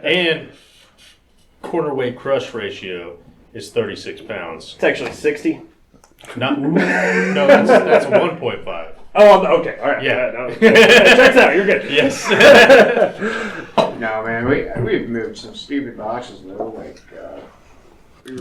And quarter weight crush ratio is 36 pounds. It's actually 60. Not, no, that's 1.5. Oh, okay. All right. Yeah. No. It checks out. You're good. Yes. No, man, we've moved some stupid boxes though, like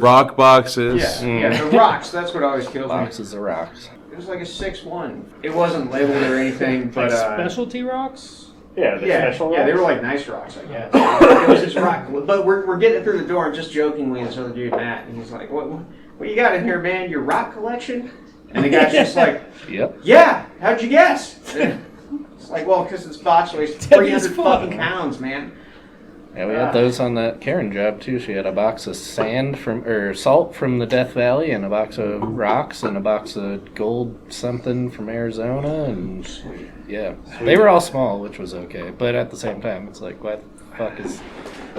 Rock boxes. yeah, the rocks. That's what always kills me. Boxes of rocks. It was like a 6'1". It wasn't labeled or anything, but Like specialty rocks. Yeah, the special yeah, they ones. were like nice rocks, I guess. It was just rock, but we're getting through the door, and just jokingly, this other dude Matt, and he's like, "What you got in here, man? Your rock collection?" And the guy's just like, Yep. "Yeah, how'd you guess?" It's like, well, because this box weighs 300 fucking pounds, man. Yeah, we had those on that Karen job too. She had a box of salt from the Death Valley, and a box of rocks, and a box of gold something from Arizona, and yeah, they were all small, which was okay. But at the same time, it's like, what the fuck is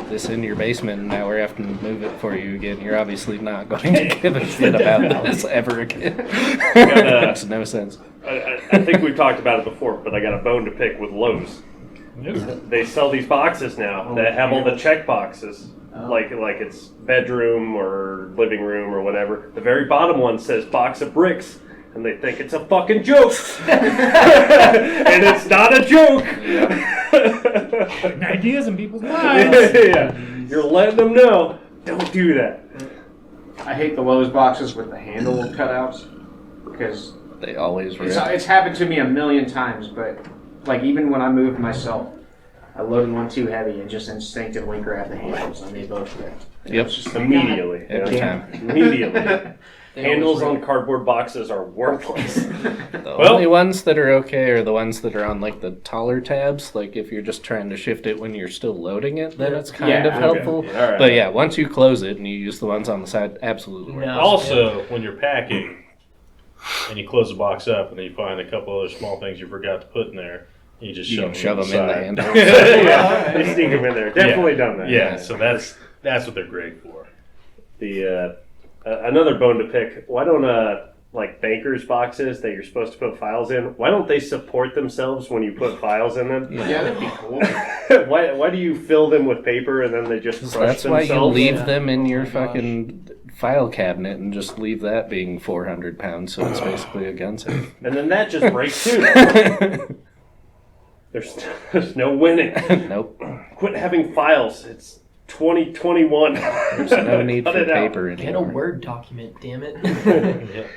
this in your basement? And now we're having to move it for you again. You're obviously not going to give a shit about this ever again. Makes no sense. I think we've talked about it before, but I got a bone to pick with Lowe's. They sell these boxes now that have all the check boxes, like it's bedroom or living room or whatever. The very bottom one says box of bricks, and they think it's a fucking joke, and it's not a joke. Putting ideas in people's minds. Yeah, you're letting them know. Don't do that. I hate the Lowe's boxes with the handle cutouts because They always rip. it's happened to me a million times, but like even when I moved myself, I loaded one too heavy and just instinctively grabbed the handles and they both ripped. Yep. Just immediately. Every Yeah. time. Immediately. They Handles always on cardboard boxes are worthless. The Well- only ones that are okay are the ones that are on like the taller tabs. Like if you're just trying to shift it when you're still loading it, then it's kind Yeah, of okay. helpful. All right. But yeah, once you close it and you use the ones on the side, absolutely. worth it. No. Also, when you're packing and you close the box up and then you find a couple other small things you forgot to put in there, You just You shove can shove them them in the inside. handle. Yeah, you sneak them in there. Definitely done that. Yeah, so that's what they're great for. The another bone to pick. Why don't like bankers boxes that you're supposed to put files in? Why don't they support themselves when you put files in them? Yeah, that'd be cool. Why do you fill them with paper and then they just crush That's why themselves? you leave them in your Oh my gosh. fucking file cabinet and just leave that being 400 pounds, so it's basically a gun safe. And then that just breaks too. There's no winning. Nope. Quit having files. It's 2021. There's no need Cut for it out. paper Get a anymore. Word document, damn it. Yeah.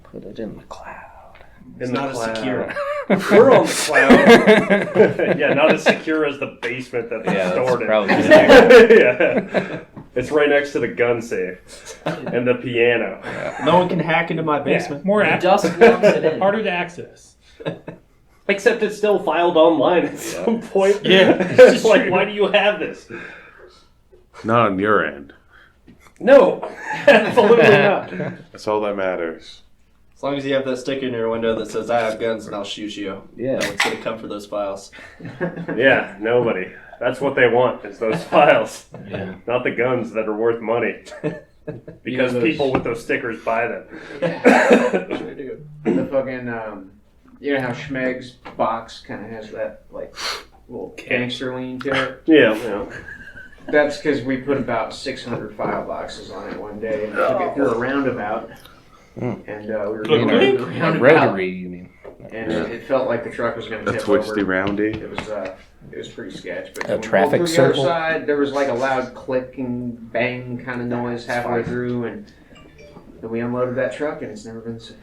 Put it in the cloud. In the not as cloud. secure. We're on the cloud. Yeah, not as secure as the basement that they Yeah, that's stored probably it. Yeah. It's right next to the gun safe and the piano. No one can hack into my basement. More Dust locks it in. harder to access. Except it's still filed online at some point. Yeah. It's like, why do you have this? Not on your end. No, absolutely not. That's all that matters. As long as you have that sticker in your window that says, I have guns and I'll shoot you. Yeah. No one's going to come for those files. Yeah, nobody. That's what they want, is those files. Yeah. Not the guns that are worth money. Because Yeah, those- people with those stickers buy them. Sure do. The fucking, you know how Schmeg's box kind of has that, like, little gangster lean to it? Yeah. That's because we put about 600 file boxes on it one day and took it through a roundabout. Mm. And we were You going know, through the A roundabout. rotary, you mean? And it felt like the truck was going to A tip twisty over. roundy. It was pretty sketch. But A when we traffic pulled through the other circle? side, there was like a loud clicking, bang kind of noise halfway through, and then we unloaded that truck, and it's never been the same.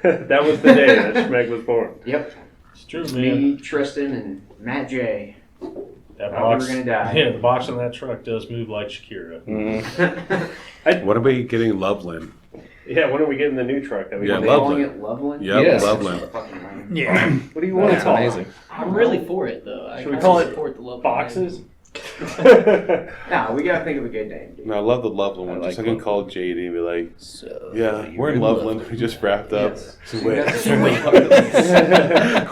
That was the day that Schmeg was born. Yep, It's true, it's man. me, Tristan, and Matt J. That Thought we box, were gonna die. yeah, the box on that truck does move like Shakira. Mm. What about getting Loveland? Yeah, when are we getting the new truck that we Yeah, Are got? they calling Loveland. it Loveland? Yep, Yes. Loveland. Fucking lame. Yeah. What do you want to That's call amazing. I'm really for it, though. I Should we kinda call it support the local boxes? Nah, we gotta think of a good name, dude. No, I love the Loveland I one. like Just I can Loveland. call JD and be like, So, yeah, we're in Loveland. We just wrapped up. Yes. So wait. That's-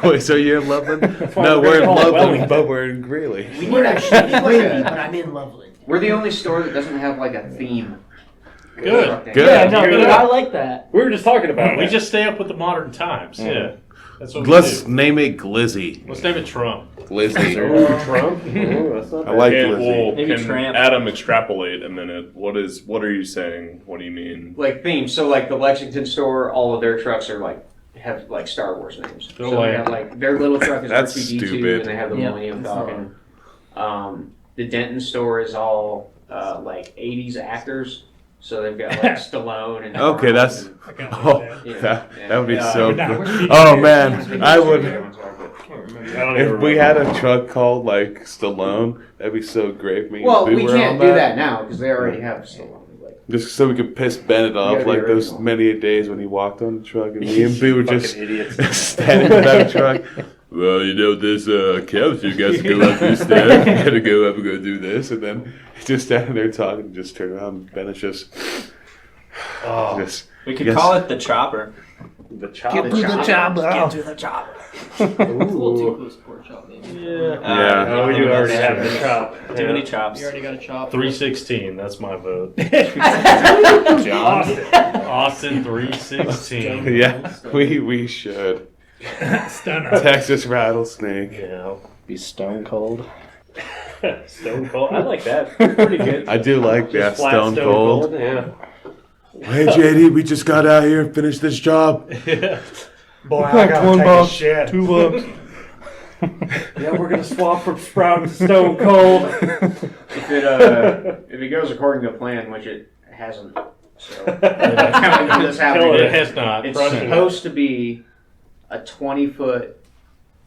Wait, so you're in Loveland? why No, we're we're in gonna call it Loveland, Wellington. but we're in Greeley. We need actually Greeley, but I'm in Loveland. We're the only store that doesn't have like a theme. Good. Good. Yeah, no, Hear dude, that? I like that. We were just talking about We that. just stay up with the modern times. Yeah. That's what we Let's do. name it Glizzy. Let's name it Trump. Glizzy. Ooh, Trump? Ooh, that's not I bad. like Okay, Glizzy. well, Maybe can tramp. Adam extrapolate a minute? What are you saying? What do you mean? Like themes. So like the Lexington store, all of their trucks are like have like Star Wars names. They're So they like- have like their little truck is That's R2D2 stupid. and they have the Yeah. Millennium Falcon. The Denton store is all like 80s actors. So they've got like Stallone and Okay, that's. and, I can't Oh, believe yeah, that would be yeah. so Yeah. cool. Oh man, I would. I don't even If we remember. had a truck called like Stallone, that'd be so great. if me and Well, Boo we were can't on do that now because they already have Stallone. Like, Just so we could piss Bennett off, gotta be like those original. many days when he walked on the truck, and me and Boo were Fucking just idiots. standing in that truck. Well, you know, this couch, you guys go up this stairs, you gotta go up and go do this, and then just standing there talking, and just turn around, and Bennett's just, Oh, just We could Yes. call it the chopper. The chop. Get through the job. Get to the chopper. It's a little too close to pork chop, maybe. yeah. Yeah. Oh, we do already have the chop. Too many Yeah. chops. You already got a chop. 316. That's my vote. Austin. Austin 316. yeah, we should. Stunner. Texas rattlesnake. Yeah. Be stone cold. Stone Cold. I like that. Pretty good. I do like that, Just flat Stone Cold. Yeah. Hey, JD, we just got out here and finished this job. Boy, I gotta take a shit. Yeah, we're gonna swap from Sprout to Stone Cold. if it goes according to plan, which it hasn't, so counting this happening, It has not. it's Trust me. supposed to be a 20-foot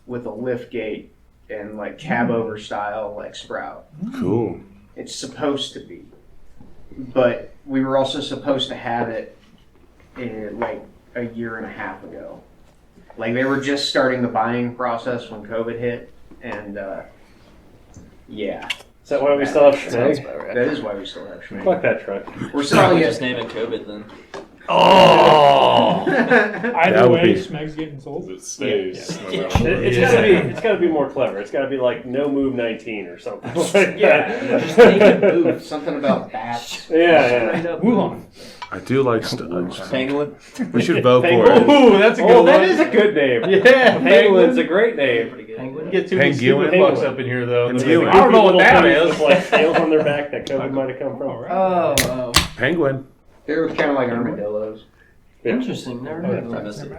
with a lift gate and like cab over style like Sprout. Cool. It's supposed to be, but we were also supposed to have it in like a year and a half ago. Like they were just starting the buying process when COVID hit, and yeah, Is that why we still have Sounds Schmeg? about right. that is why we still have Schmeg. Fuck that truck. We're Probably selling just it. name it COVID then. Oh! Either That would way, be- Schmeg's getting sold. It stays. Yeah. No matter what. It's gotta be more clever. It's gotta be like no move 19 or something. Like Yeah, Just make it move. something about bats. yeah. Straight up Wuhan. I do like studs. Penguin. We should vote for Penguin. it. Ooh, that's a good Oh, one. that is a good name. Yeah, Penguin's a great name. Pretty good. Penguin. You get too many stupid Penguin. fucks up in here, though. Penguin. I don't know what that Little is. things with, like scales on their back that COVID might have come from. Oh, Penguin. They're kind of like armadillos. interesting. Never heard of I that. missed it.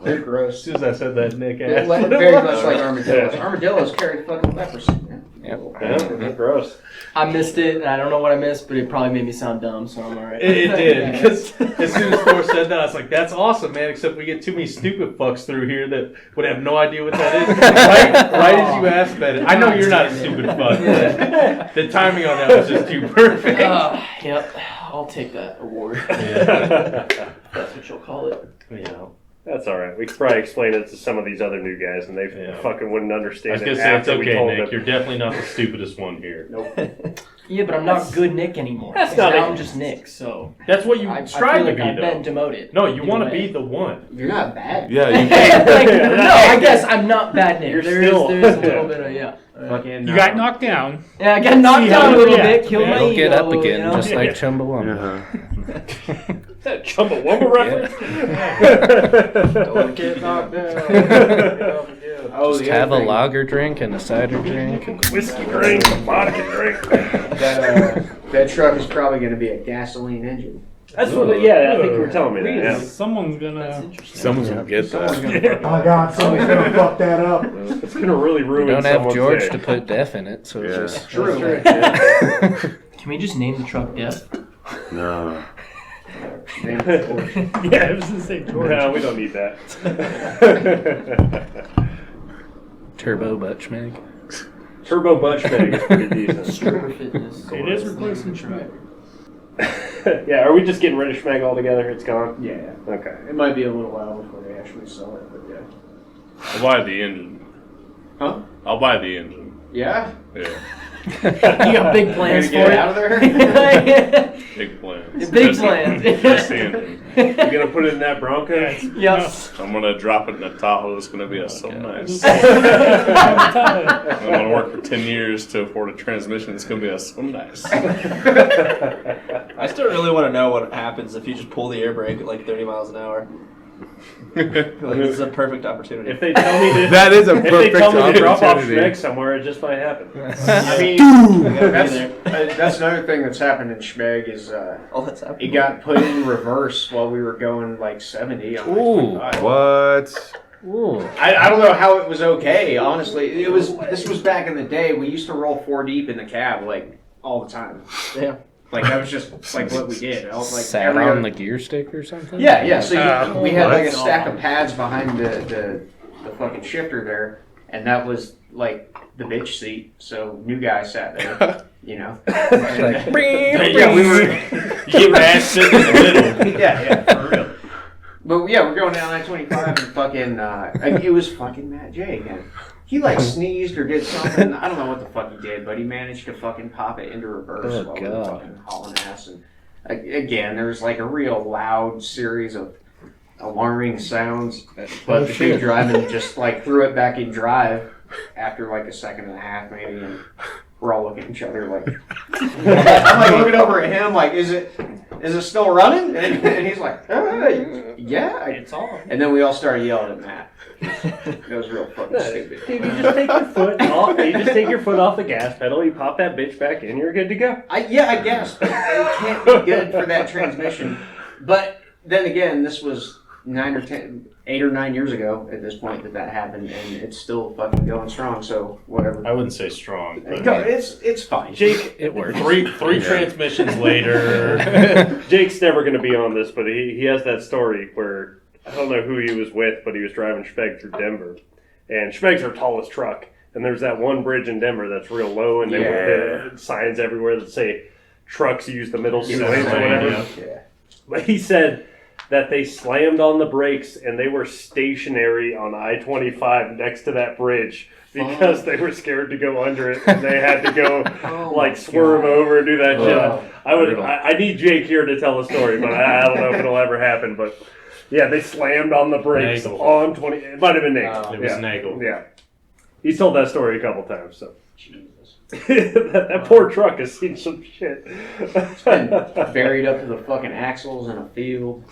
They're As gross. soon as I said that, Nick They're asked. very much like armadillos. Armadillos carry fucking leprosy. Man. Yep. Yeah, they're gross. I missed it, and I don't know what I missed, but it probably made me sound dumb, so I'm alright. It did, because as soon as Thor said that, I was like, that's awesome, man, except we get too many stupid fucks through here that would have no idea what that is. Right as you asked that, I know you're not a stupid fuck, but the timing on that was just too perfect. Yep, I'll take that award. Yeah. That's what you'll call it. You know, That's all right. We could probably explain it to some of these other new guys, and they Yeah. fucking wouldn't I understand was it going to say, it's after we okay, told Nick. them. You're definitely not the stupidest one here. Yeah, but I'm not good Nick anymore. That's 'cause not now a- I'm just Nick, so That's what you I strive feel to like be, I've been though. demoted. No, you Either want to way. be the one. You're not bad. Yeah, you Like, no, I guess I'm not bad Nick. You're There's still- a little bit of, yeah. Fucking, You got knocked down. Yeah, I got knocked down a little Yeah. bit, killed my He'll ego. get up again, you know? just like Chumbawamba. Uh-huh. Is that Chumbawamba reference? Don't get knocked down. Oh, Just the have other a thing, lager drink and a cider drink. And Whiskey drink, vodka drink. that truck is probably going to be a gasoline engine. That's what. I think you were telling me that. Yeah. Someone's That's gonna. interesting. Someone's gonna get Someone's that. going to Oh my god, somebody's gonna fuck that up. It's gonna really we ruin. don't have someone's George day. to put Def in it, so Yeah. it's just. True. Can we just name the truck Def? No. Yeah, it was the same George. No, we don't need that. Turbo Butchmeg. Turbo Butchbag is pretty decent. Stripper Fitness. It is replacing Schmeg. Yeah, are we just getting rid of Schmeg altogether? It's gone? Yeah. Okay. It might be a little while before they actually sell it, but yeah. I'll buy the engine. Huh? I'll buy the engine. Yeah? Yeah. You got big plans Ready to for get it? out of there? Big plans. Big Just- plans. Just the engine. You gonna put it in that Bronco? Yep. I'm gonna drop it in a Tahoe. It's gonna be so nice. Time. I'm gonna work for 10 years to afford a transmission. It's gonna be so nice. I still really want to know what happens if you just pull the air brake at like 30 miles an hour. Like, this is a perfect opportunity. If they tell me to, That is a if they perfect tell me to drop off opportunity. Schmeg somewhere, it just might happen. I mean, that's another thing that's happened in Schmeg is All that's happening. it got put in reverse while we were going like 70 on Ooh. I-25. What? Ooh. I don't know how it was okay, honestly. This was back in the day. We used to roll 4 deep in the cab like all the time. Yeah. Like that was just like what we did. I was like Sat every on other- the gear stick or something? Yeah. So we had like a what? stack of pads behind the fucking shifter there, and that was like the bitch seat. So new guy sat there, you know. Like, Yeah, we were. You get mad sitting in the middle. Yeah, for real. But yeah, we're going down I-25 and fucking. It was fucking Matt J again. He like sneezed or did something. I don't know what the fuck he did, but he managed to fucking pop it into reverse Oh, while we were God. fucking hauling ass. And again, there was like a real loud series of alarming sounds. But the dude driving just like threw it back in drive after like a second and a half maybe, and we're all looking at each other like. I'm like looking over at him like, is it still running? And he's like, yeah, it's on. And then we all started yelling at Matt. That was real fucking stupid. Dude, you just take your foot off. You just take your foot off the gas pedal. You pop that bitch back in. You're good to go. I guess, but it can't be good for that transmission. But then again, this was 8 or 9 years ago at this point that happened, and it's still fucking going strong. So whatever. I wouldn't say strong, but It's fine. Jake, It works. three transmissions later. Jake's never going to be on this, but he has that story where I don't know who he was with, but he was driving Schmeg through Denver, and Schmeg's our tallest truck. And there's that one bridge in Denver that's real low, and they have signs everywhere that say trucks use the middle two lanes or whatever. Yeah. But he said that they slammed on the brakes and they were stationary on I-25 next to that bridge because they were scared to go under it and they had to go Oh like my swerve God. over and do that Oh. shit. I need Jake here to tell the story, but I don't know if it'll ever happen. But yeah, they slammed on the brakes Nagel. on 20. It might have been Nagel. It was yeah. Nagel. Yeah, he's told that story a couple times. So Jesus. that poor truck has seen some shit. It's been buried up to the fucking axles in a field.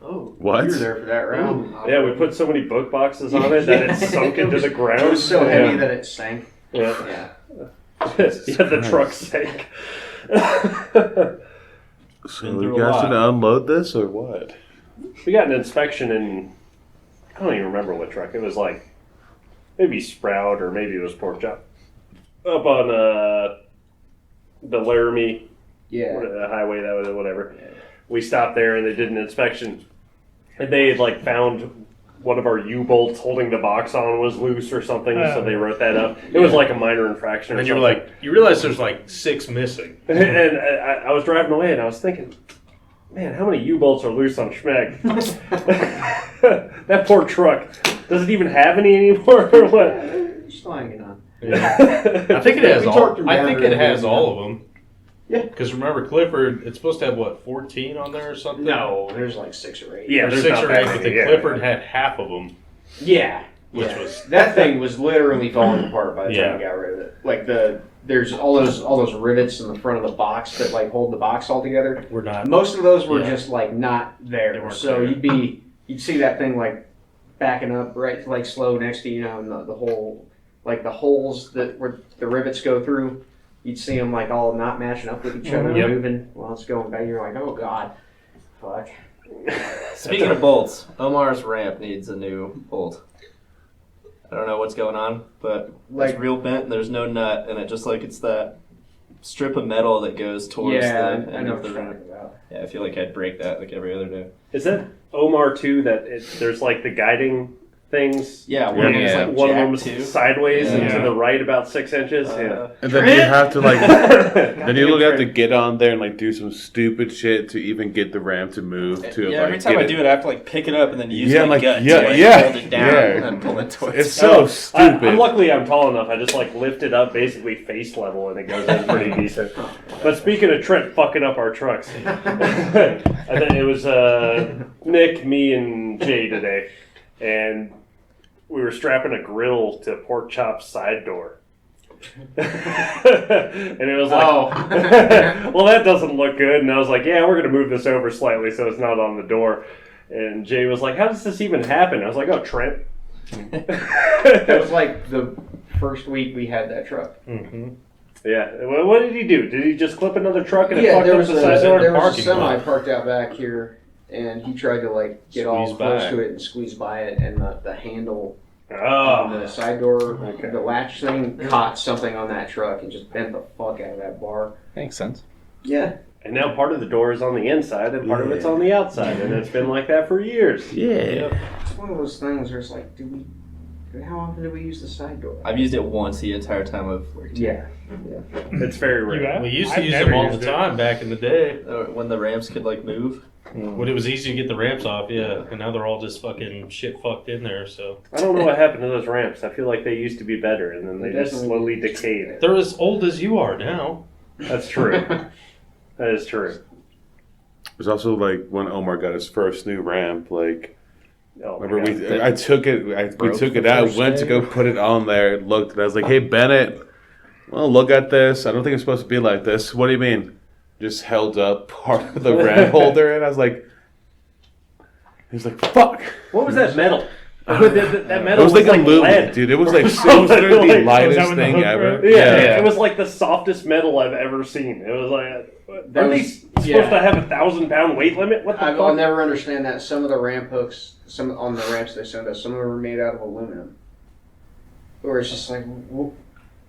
Oh. What? You were there for that round. Yeah, we put so many book boxes on it that it sunk into the ground. It was so heavy that it sank. Yeah. Yeah. Yeah, the truck sank. So Been we through a guys lot. gonna unload this or what? We got an inspection in, I don't even remember what truck. It was like, maybe Sprout or maybe it was Pork Chop. Up on the Laramie Yeah. highway, that was whatever. We stopped there and they did an inspection. And they had like found one of our U-bolts holding the box on was loose or something, so they wrote that up. It was like a minor infraction And or then you were something. like, you realize there's like 6 missing. And I was driving away and I was thinking, man, how many U-bolts are loose on Schmeg? That poor truck. Does it even have any anymore or what? Just hanging on. Yeah. I think it has We all. torqued him I down think there it has and all of them. Yeah. Because remember, Clifford, it's supposed to have what, 14 on there or something? No, there's like 6 or 8. Yeah, Or there's 6 not or that 8, but many, the yeah. Clifford had half of them. Yeah. Which yeah. was- that thing was literally falling apart by the Yeah. time we got rid of it. Like there's all those rivets in the front of the box that like hold the box all together. We're not. Most of those were Yeah. just like not They there. weren't So there. you'd see that thing like backing up right like slow next to you know and the whole like the holes that where the rivets go through. You'd see them like all not matching up with each other, Yep. moving while it's going back. You're like, oh god, fuck. Speaking of bolts, Omar's ramp needs a new bolt. I don't know what's going on, but Like- it's real bent and there's no nut, and it just like it's that strip of metal that goes towards Yeah, the I end know of what the you're ramp. talking about. Yeah, I feel like I'd break that like every other day. Is that Omar too? That there's like the guiding things. Yeah, one of them's Yeah. like One of jacked them's too. sideways and to Yeah. the right about 6 inches. And then you have to like, Yeah. then you look have to get on there and like do some stupid shit to even get the ramp to move to Yeah, like every time get I do it, I have to like pick it up and then use Yeah, my like, gut yeah, to like yeah, hold it down yeah. and then pull it towards. It's so stupid. I'm luckily I'm tall enough. I just like lift it up basically face level and it goes in pretty decent. But speaking of Trent fucking up our trucks, I think it was Nick, me, and Jay today, and we were strapping a grill to Pork Chop's side door. And it was like, Oh. well, that doesn't look good. And I was like, yeah, we're going to move this over slightly so it's not on the door. And Jay was like, how does this even happen? I was like, oh, Trent. That was like the first week we had that truck. Mm-hmm. Yeah. Well, what did he do? Did he just clip another truck and it Yeah, fucked there up was the side door? there was a parking semi lot. parked out back here, and he tried to like get all Squeeze close by. to it and squeeze by it, and the handle on Oh. the side door, Okay. the latch thing caught something on that truck and just bent the fuck out of that bar. Makes sense. Yeah. And now part of the door is on the inside and part of it's on the outside. And it's been like that for years. Yeah. It's one of those things where it's like, how often do we use the side door? I've used it once the entire time I've worked here. Yeah. It's very You rare. have? We used to I've use never them all the used it. time back in the day. When the ramps could like move. When it was easy to get the ramps off, yeah. And now they're all just fucking shit fucked in there, so. I don't know what happened to those ramps. I feel like they used to be better and then they They just definitely slowly did. decayed. They're as old as you are now. That's true. That is true. There's also like when Omar got his first new ramp, like Oh, my remember God. I took it, we broke took it the out, first went to day. go put it on there, looked, and I was like, hey Bennett, well look at this. I don't think it's supposed to be like this. What do you mean? Just held up part of the ramp holder, and I was like, he's like, fuck. What was that metal? That It metal was like like aluminum, lead. dude. It was like it was literally the Like- lightest was that when the thing hook ever. broke? Yeah, it was like the softest metal I've ever seen. It was like, That are was- these supposed yeah. to have 1,000-pound weight limit? What the I'll fuck? never understand that. Some of the ramp hooks, some on the ramps they send us, some of them are made out of aluminum. Or it's just like,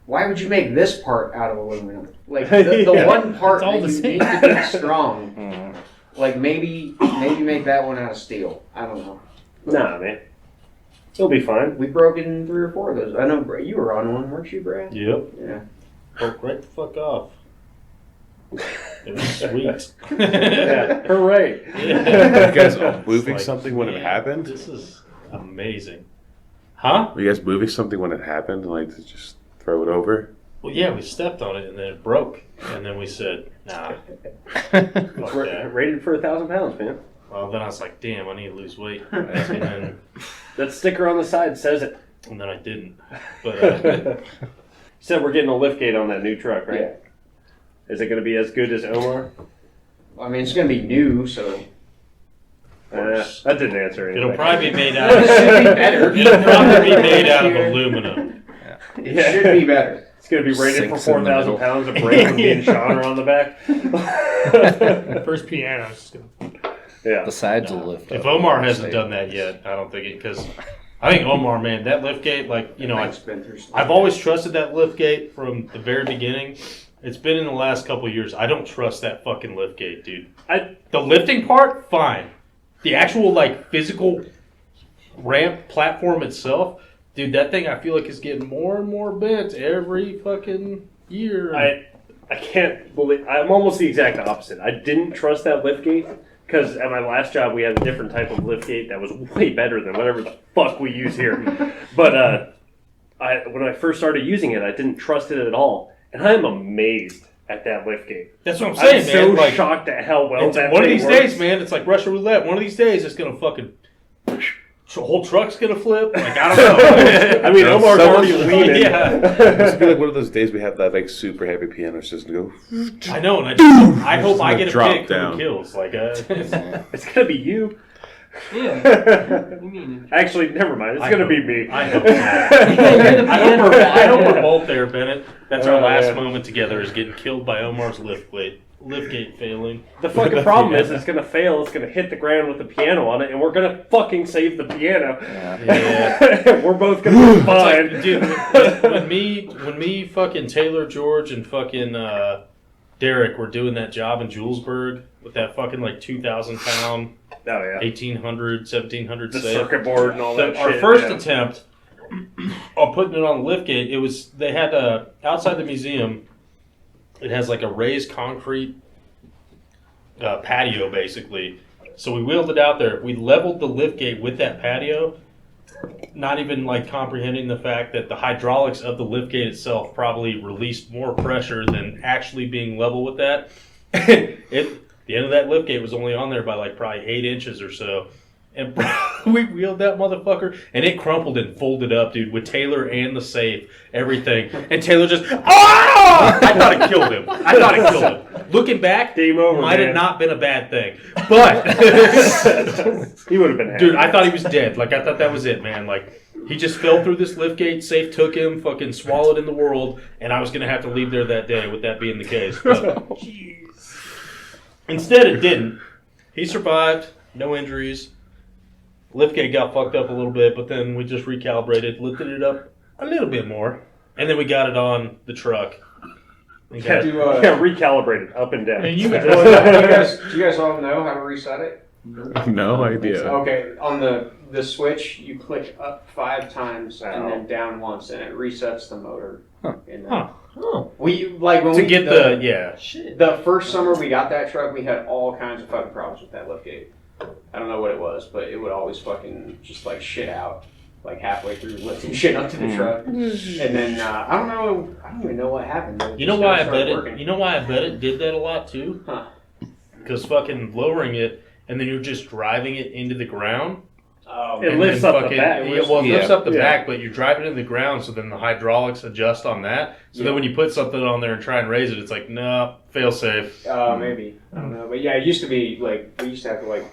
why would you make this part out of aluminum? Like the Yeah. one part It's all that the you same. need to be strong. Like maybe make that one out of steel. I don't know. Nah, man. It'll be fine. We broke in 3 or 4 of those. I know you were on one, weren't you, Brad? Yep. Yeah. Broke right the fuck off. It was sweet. Yeah. Hooray. You guys all It's moving like, something when it man, happened? This is amazing. Huh? Were you guys moving something when it happened, like to just throw it over? Well, yeah, we stepped on it and then it broke, and then we said, "Nah." Fuck that. Rated for 1,000 pounds, man. Well, then I was like, "Damn, I need to lose weight," and then That sticker on the side says it. I didn't. But Said we're getting a lift gate on that new truck, right? Yeah. Is it going to be as good as Omar? I mean, it's gonna be new, so That didn't answer anything. it'll probably be made out. Of, it should be better. it'll probably be made out of aluminum. It should be better. It's going to be rated for Sinks in the 4,000 middle. pounds of brake from me and Sean are on the back. First piano. is just gonna- Yeah. The sides will lift If up. Omar hasn't done that yet, I don't think it, because I think Omar, man, that lift gate, like, you know, Mike's been through some- I've always trusted that lift gate from the very beginning. It's been in the last couple of years. I don't trust that fucking lift gate, dude. The lifting part, fine. The actual, like, physical ramp platform itself, dude, that thing I feel like is getting more and more bent every fucking year. I can't believe I'm almost the exact opposite. I didn't trust that lift gate because at my last job we had a different type of lift gate that was way better than whatever the fuck we use here. But when I first started using it, I didn't trust it at all, and I am amazed at that lift gate. That's what I'm saying, I'm man. so Like, shocked at how well it's, that one of thing these works. days, man, it's like Russian roulette. One of these days, it's gonna fucking. The whole truck's gonna flip. Like, I don't know. I mean, No, Omar's someone's already leaning. Yeah. This be like one of those days we have that like super heavy piano system go. I know, and I hope I get a Drop pick down. who kills. Like, It's gonna be you. Yeah. You mean Actually, never mind. It's I gonna hope- be me. I hope so. You're the piano I guy. hope we're both there, Bennett. That's our Oh, last yeah. moment together is getting killed by Omar's lift gate failing. The fucking problem is it's gonna fail. It's gonna hit the ground with the piano on it, and we're gonna fucking save the piano. Yeah. We're both gonna be fine. Like, dude, when me, fucking Taylor, George, and fucking Derek were doing that job in Julesburg with that fucking like 2,000 pound, Oh yeah. 1,800, 1,700 The safe. circuit board and all that Our shit. first yeah. attempt on putting it on the lift gate, they had outside the museum. It has like a raised concrete patio basically. So we wheeled it out there. We leveled the lift gate with that patio, not even like comprehending the fact that the hydraulics of the lift gate itself probably released more pressure than actually being level with that. The end of that lift gate was only on there by like probably 8 inches or so. And we wheeled that motherfucker, and it crumpled and folded up, dude, with Taylor and the safe, everything. And Taylor just, ah! I thought it killed him. Looking back, Game over, might man. have not been a bad thing. But, He would have been happy. dude, I thought he was dead. Like, I thought that was it, man. Like, he just fell through this lift gate, safe took him, fucking swallowed in the world, and I was going to have to leave there that day with that being the case. But instead, it didn't. He survived, no injuries. Liftgate got fucked up a little bit, but then we just recalibrated, lifted it up a little bit more, and then we got it on the truck. We got- Yeah, recalibrated up and down. And you do you guys all know how to reset it? No idea. Okay, on the switch, you click up 5 times and then down once, and it resets the motor. In there. Huh. We like when to we get the first summer we got that truck, we had all kinds of fucking problems with that liftgate. I don't know what it was, but it would always fucking just like shit out, like halfway through lifting shit up to the truck, and then I don't even know what happened. It You know just why I started bet it? working. You know why I bet it did that a lot too? Huh. Because fucking lowering it and then you're just driving it into the ground. Oh, It and lifts then up the back. It lifts up the Yeah. back, but you're driving it into the ground, so then the hydraulics adjust on that. So then when you put something on there and try and raise it, it's like, no, fail safe. Maybe I don't know, but yeah, it used to be like we used to have to like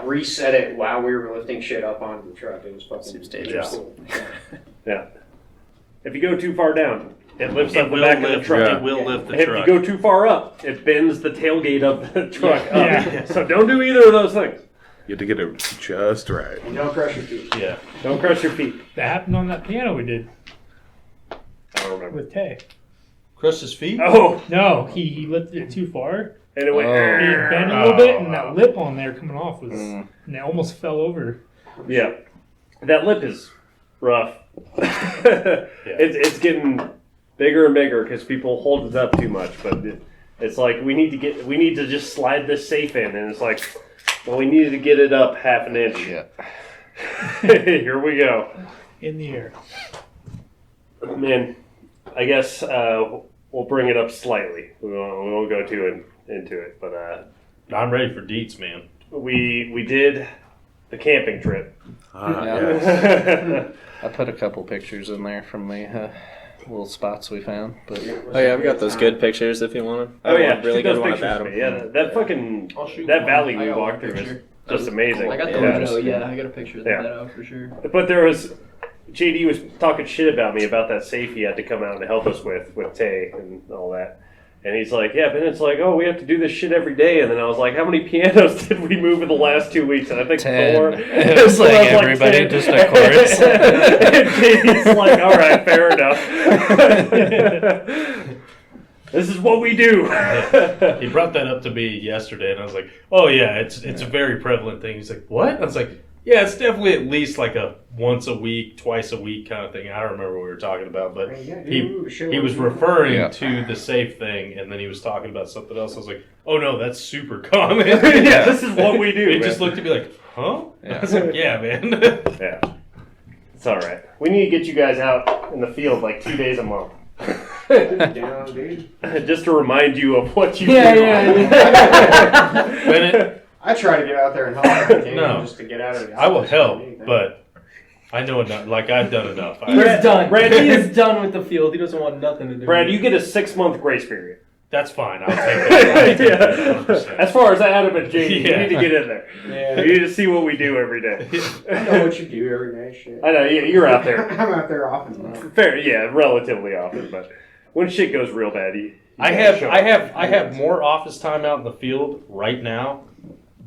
reset it while we were lifting shit up onto the truck. It was fucking Seems dangerous. cool. If you go too far down, it lifts It up the will back of the lift. truck. It will lift the If truck. you go too far up, it bends the tailgate of the truck up. Yeah. So don't do either of those things. You have to get it just right. And don't crush your feet. Yeah. Don't crush your feet. That happened on that piano we did I don't remember. with Tay. Crushed his feet? Oh, No, he lifted it too far. and it went. And it bent a little bit, and that lip on there coming off was, and it almost fell over. Yeah, that lip is rough. It's getting bigger and bigger because people hold it up too much. But it's like we need to just slide this safe in, and it's like, well, we needed to get it up half an inch. Yeah. Here we go. in the air. Man, I guess we'll bring it up slightly. We won't go too into it, but I'm ready for deets, man. we did the camping trip. Yeah. I put a couple pictures in there from the little spots we found. But Oh yeah, I've got those good pictures if you want them. Oh yeah, really shoot those good one of pictures Adam. to me. Yeah, that fucking I'll shoot that one. valley I we got walked one through is picture. just amazing. I got the Yeah. window, yeah. I got a picture of Yeah. that out for sure. But there was JD was talking shit about me about that safe he had to come out and help us with Tay and all that. And he's like, yeah, Bennett's like, oh, we have to do this shit every day. And then I was like, how many pianos did we move in the last 2 weeks? And I think 10. 4. It was So like I was everybody 10. just a chorus. And JD's like, all right, fair enough. This is what we do. He brought that up to me yesterday, and I was like, "Oh yeah, it's a very prevalent thing." He's like, "What?" I was like, "Yeah, it's definitely at least like a once a week, twice a week kind of thing." I don't remember what we were talking about, but he was referring Yeah. to the safe thing, and then he was talking about something else. I was like, "Oh no, that's super common." Yeah, this is what we do. He man. just looked at me like, "Huh?" Yeah. I was like, "Yeah, man." Yeah. It's all right. We need to get you guys out in the field like 2 days a month. Down, dude. Just to remind you of what you Yeah, do. yeah. Bennett, I try to get out there and help if I can, No. just to get out of the I will office help, or anything. but I know enough. Like I've done enough. He is done. Brad, He is done with the field. He doesn't want nothing to do Brad, with you get a 6-month grace period. That's fine. I'll take that. I'll take that Yeah. 100%. As far as Adam and JD, Yeah. you need to get in there. Yeah. You need to see what we do every day. I know what you do every day, shit. I know, you're out there. I'm out there often, though. Fair, yeah, relatively often, but when shit goes real bad, you I gotta show up. have more office time out in the field right now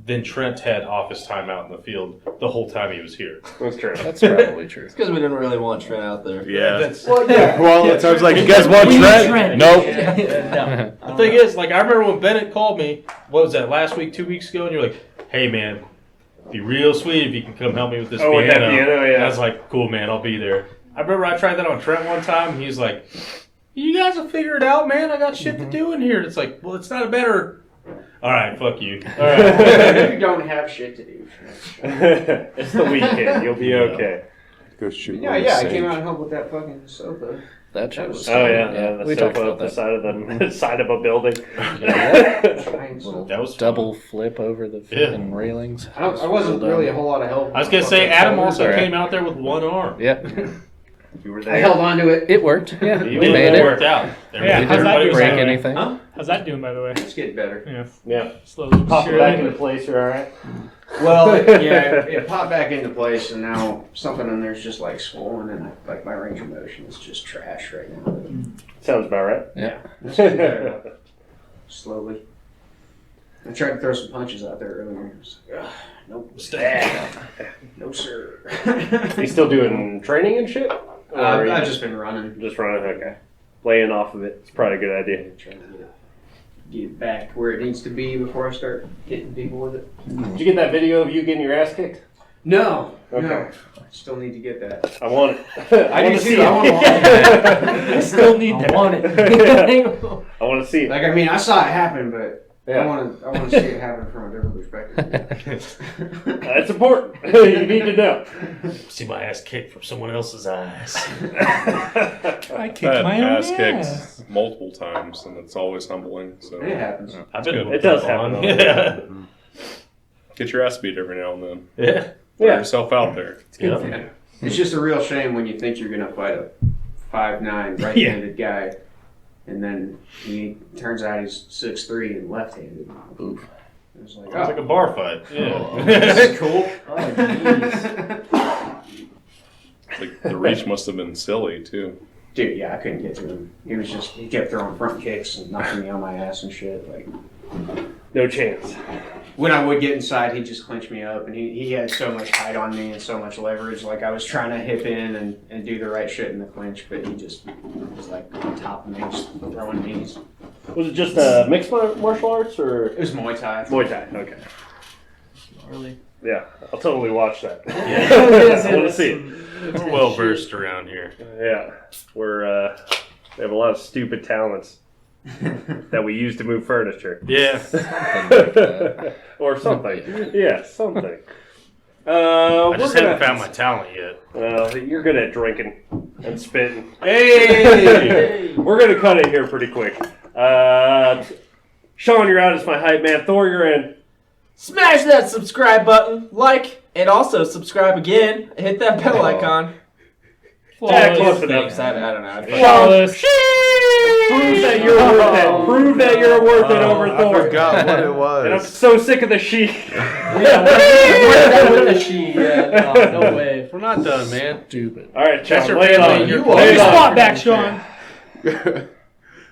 than Trent had office time out in the field the whole time he was here. That's true. That's probably true. It's because we didn't really want Trent out there. Yeah. That's, Well, yeah. Well, it sounds like you guys want We need Trent? Trent. Nope. No. the thing is, like, I remember when Bennett called me, what was that, last week, 2 weeks ago, and you're like, hey, man, be real sweet if you can come help me with this Oh, with piano. that piano, yeah. And I was like, cool, man, I'll be there. I remember I tried that on Trent one time, and he's like, you guys will figure it out, man. I got shit to do in here. And it's like, well, it's not a better... All right, fuck you. All right. You don't have shit to do. It's the weekend. You'll be okay. Go shoot. Yeah, I came out and helped with that fucking sofa. That shit was. Oh yeah, the we talked sofa about up the that. side of the side of a building. Little That was fun. double flip over the fucking railings. I wasn't really a whole lot of help. I was going to say, Adam also Alright. came out there with one arm. Yeah, You were I there. held on to it. it worked. Yeah, He we made it it. worked out. Yeah, We how's that didn't doing, break by the way? anything. Huh? How's that doing, by the way? It's getting better. Yeah, Yeah. slowly but Pop it back into surely. place. You're all right. Well, yeah, it popped back into place, and now something in there's just like swollen, and like my range of motion is just trash right now. Sounds about right. It's getting better, slowly. I tried to throw some punches out there earlier. I was like, "Ugh, nope, no sir. You still doing training and shit? Or are you I've just been running. just running. Okay. Laying off of it. It's probably a good idea. Trying to get it back where it needs to be before I start hitting people with it. Did you get that video of you getting your ass kicked? No. Okay. No. Still need to get that. I want it. I want do to too. see I want to watch it. I still need I that. want it. I want to see it. Like, I mean, I saw it happen, but I Yeah. want to see it happen from a different perspective. That's important. You need to know. See my ass kicked from someone else's eyes. I kicked Had my own ass ass. kicked multiple times, and it's always humbling. So It happens. I've been It does happen. on. Yeah. get your ass beat every now and then. Yeah. Put Yeah. yourself out there. Yeah. It's just a real shame when you think you're going to fight a 5'9" right-handed guy, and then he turns out he's 6'3" and left-handed. Oof. It was like, It's like a bar fight. Yeah. that's cool. Oh, jeez. Like the reach must have been silly too. Dude, yeah, I couldn't get to him. He kept throwing front kicks and knocking me on my ass and shit. Like, No chance. when I would get inside, he'd just clinch me up, and he had so much height on me and so much leverage. Like, I was trying to hip in and do the right shit in the clinch, but he just was like on top of me, just throwing knees. Was it just mixed martial arts or It was Muay Thai. Muay Thai? Okay. Gnarly. Yeah, I'll totally watch that. Yes, I want to yes. see it. We're well versed around here. Yeah, we're we have a lot of stupid talents that we use to move furniture. Yeah. Something like that. Or something. Yeah, something. I just haven't found my talent yet. You're good at drinking and spitting. Hey! We're gonna cut it here pretty quick. Sean, you're out as my hype man. Thor, you're in. Smash that subscribe button, like, and also subscribe again. Hit that bell icon. Yeah, close enough. Thanks. I don't know. Flawless. Prove that you're worth it. Prove that you're worth it over I Thor. forgot what it And I'm was. so sick of the sheep. Yeah, what with the sheen? Yeah, no way. We're not done, man. Stupid. All right, That's Sean, your lay it family. on. You Lay Put it your on. spot back, Sean.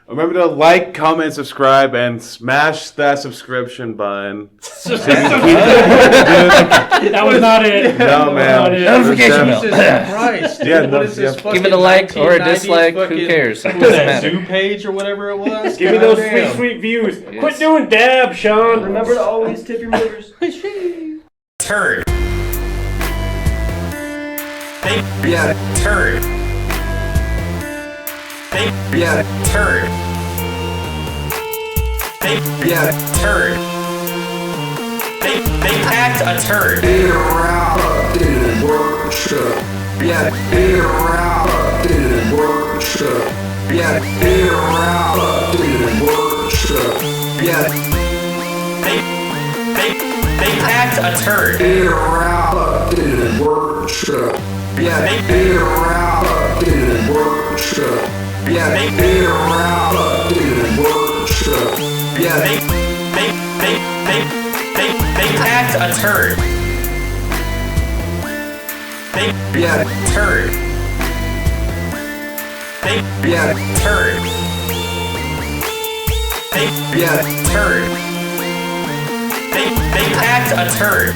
Remember to like, comment, subscribe, and smash that subscription button. That was not it. No, man. Notification Jesus bell. Christ. Yeah, Dude, no, what is this yeah. fucking Give it a like or a 1990s dislike. Who fucking- cares? It What was doesn't that, matter. Zoo page or whatever it was? Give me those sweet, Goddamn. sweet views. Yes. Quit doing dab, Sean. Remember to always tip your movers. Turd. Yeah, turd. Yeah, turd. Yeah, turd. They packed a turd. Updated workshop. Yeah, Updated workshop. yeah, Updated workshop. yeah. They packed a turd. Updated workshop. Yeah, Updated workshop. yeah, Updated workshop. yeah. They packed a turd. Yeah, turd. Yeah, turd. Yeah, turd. They packed a turd.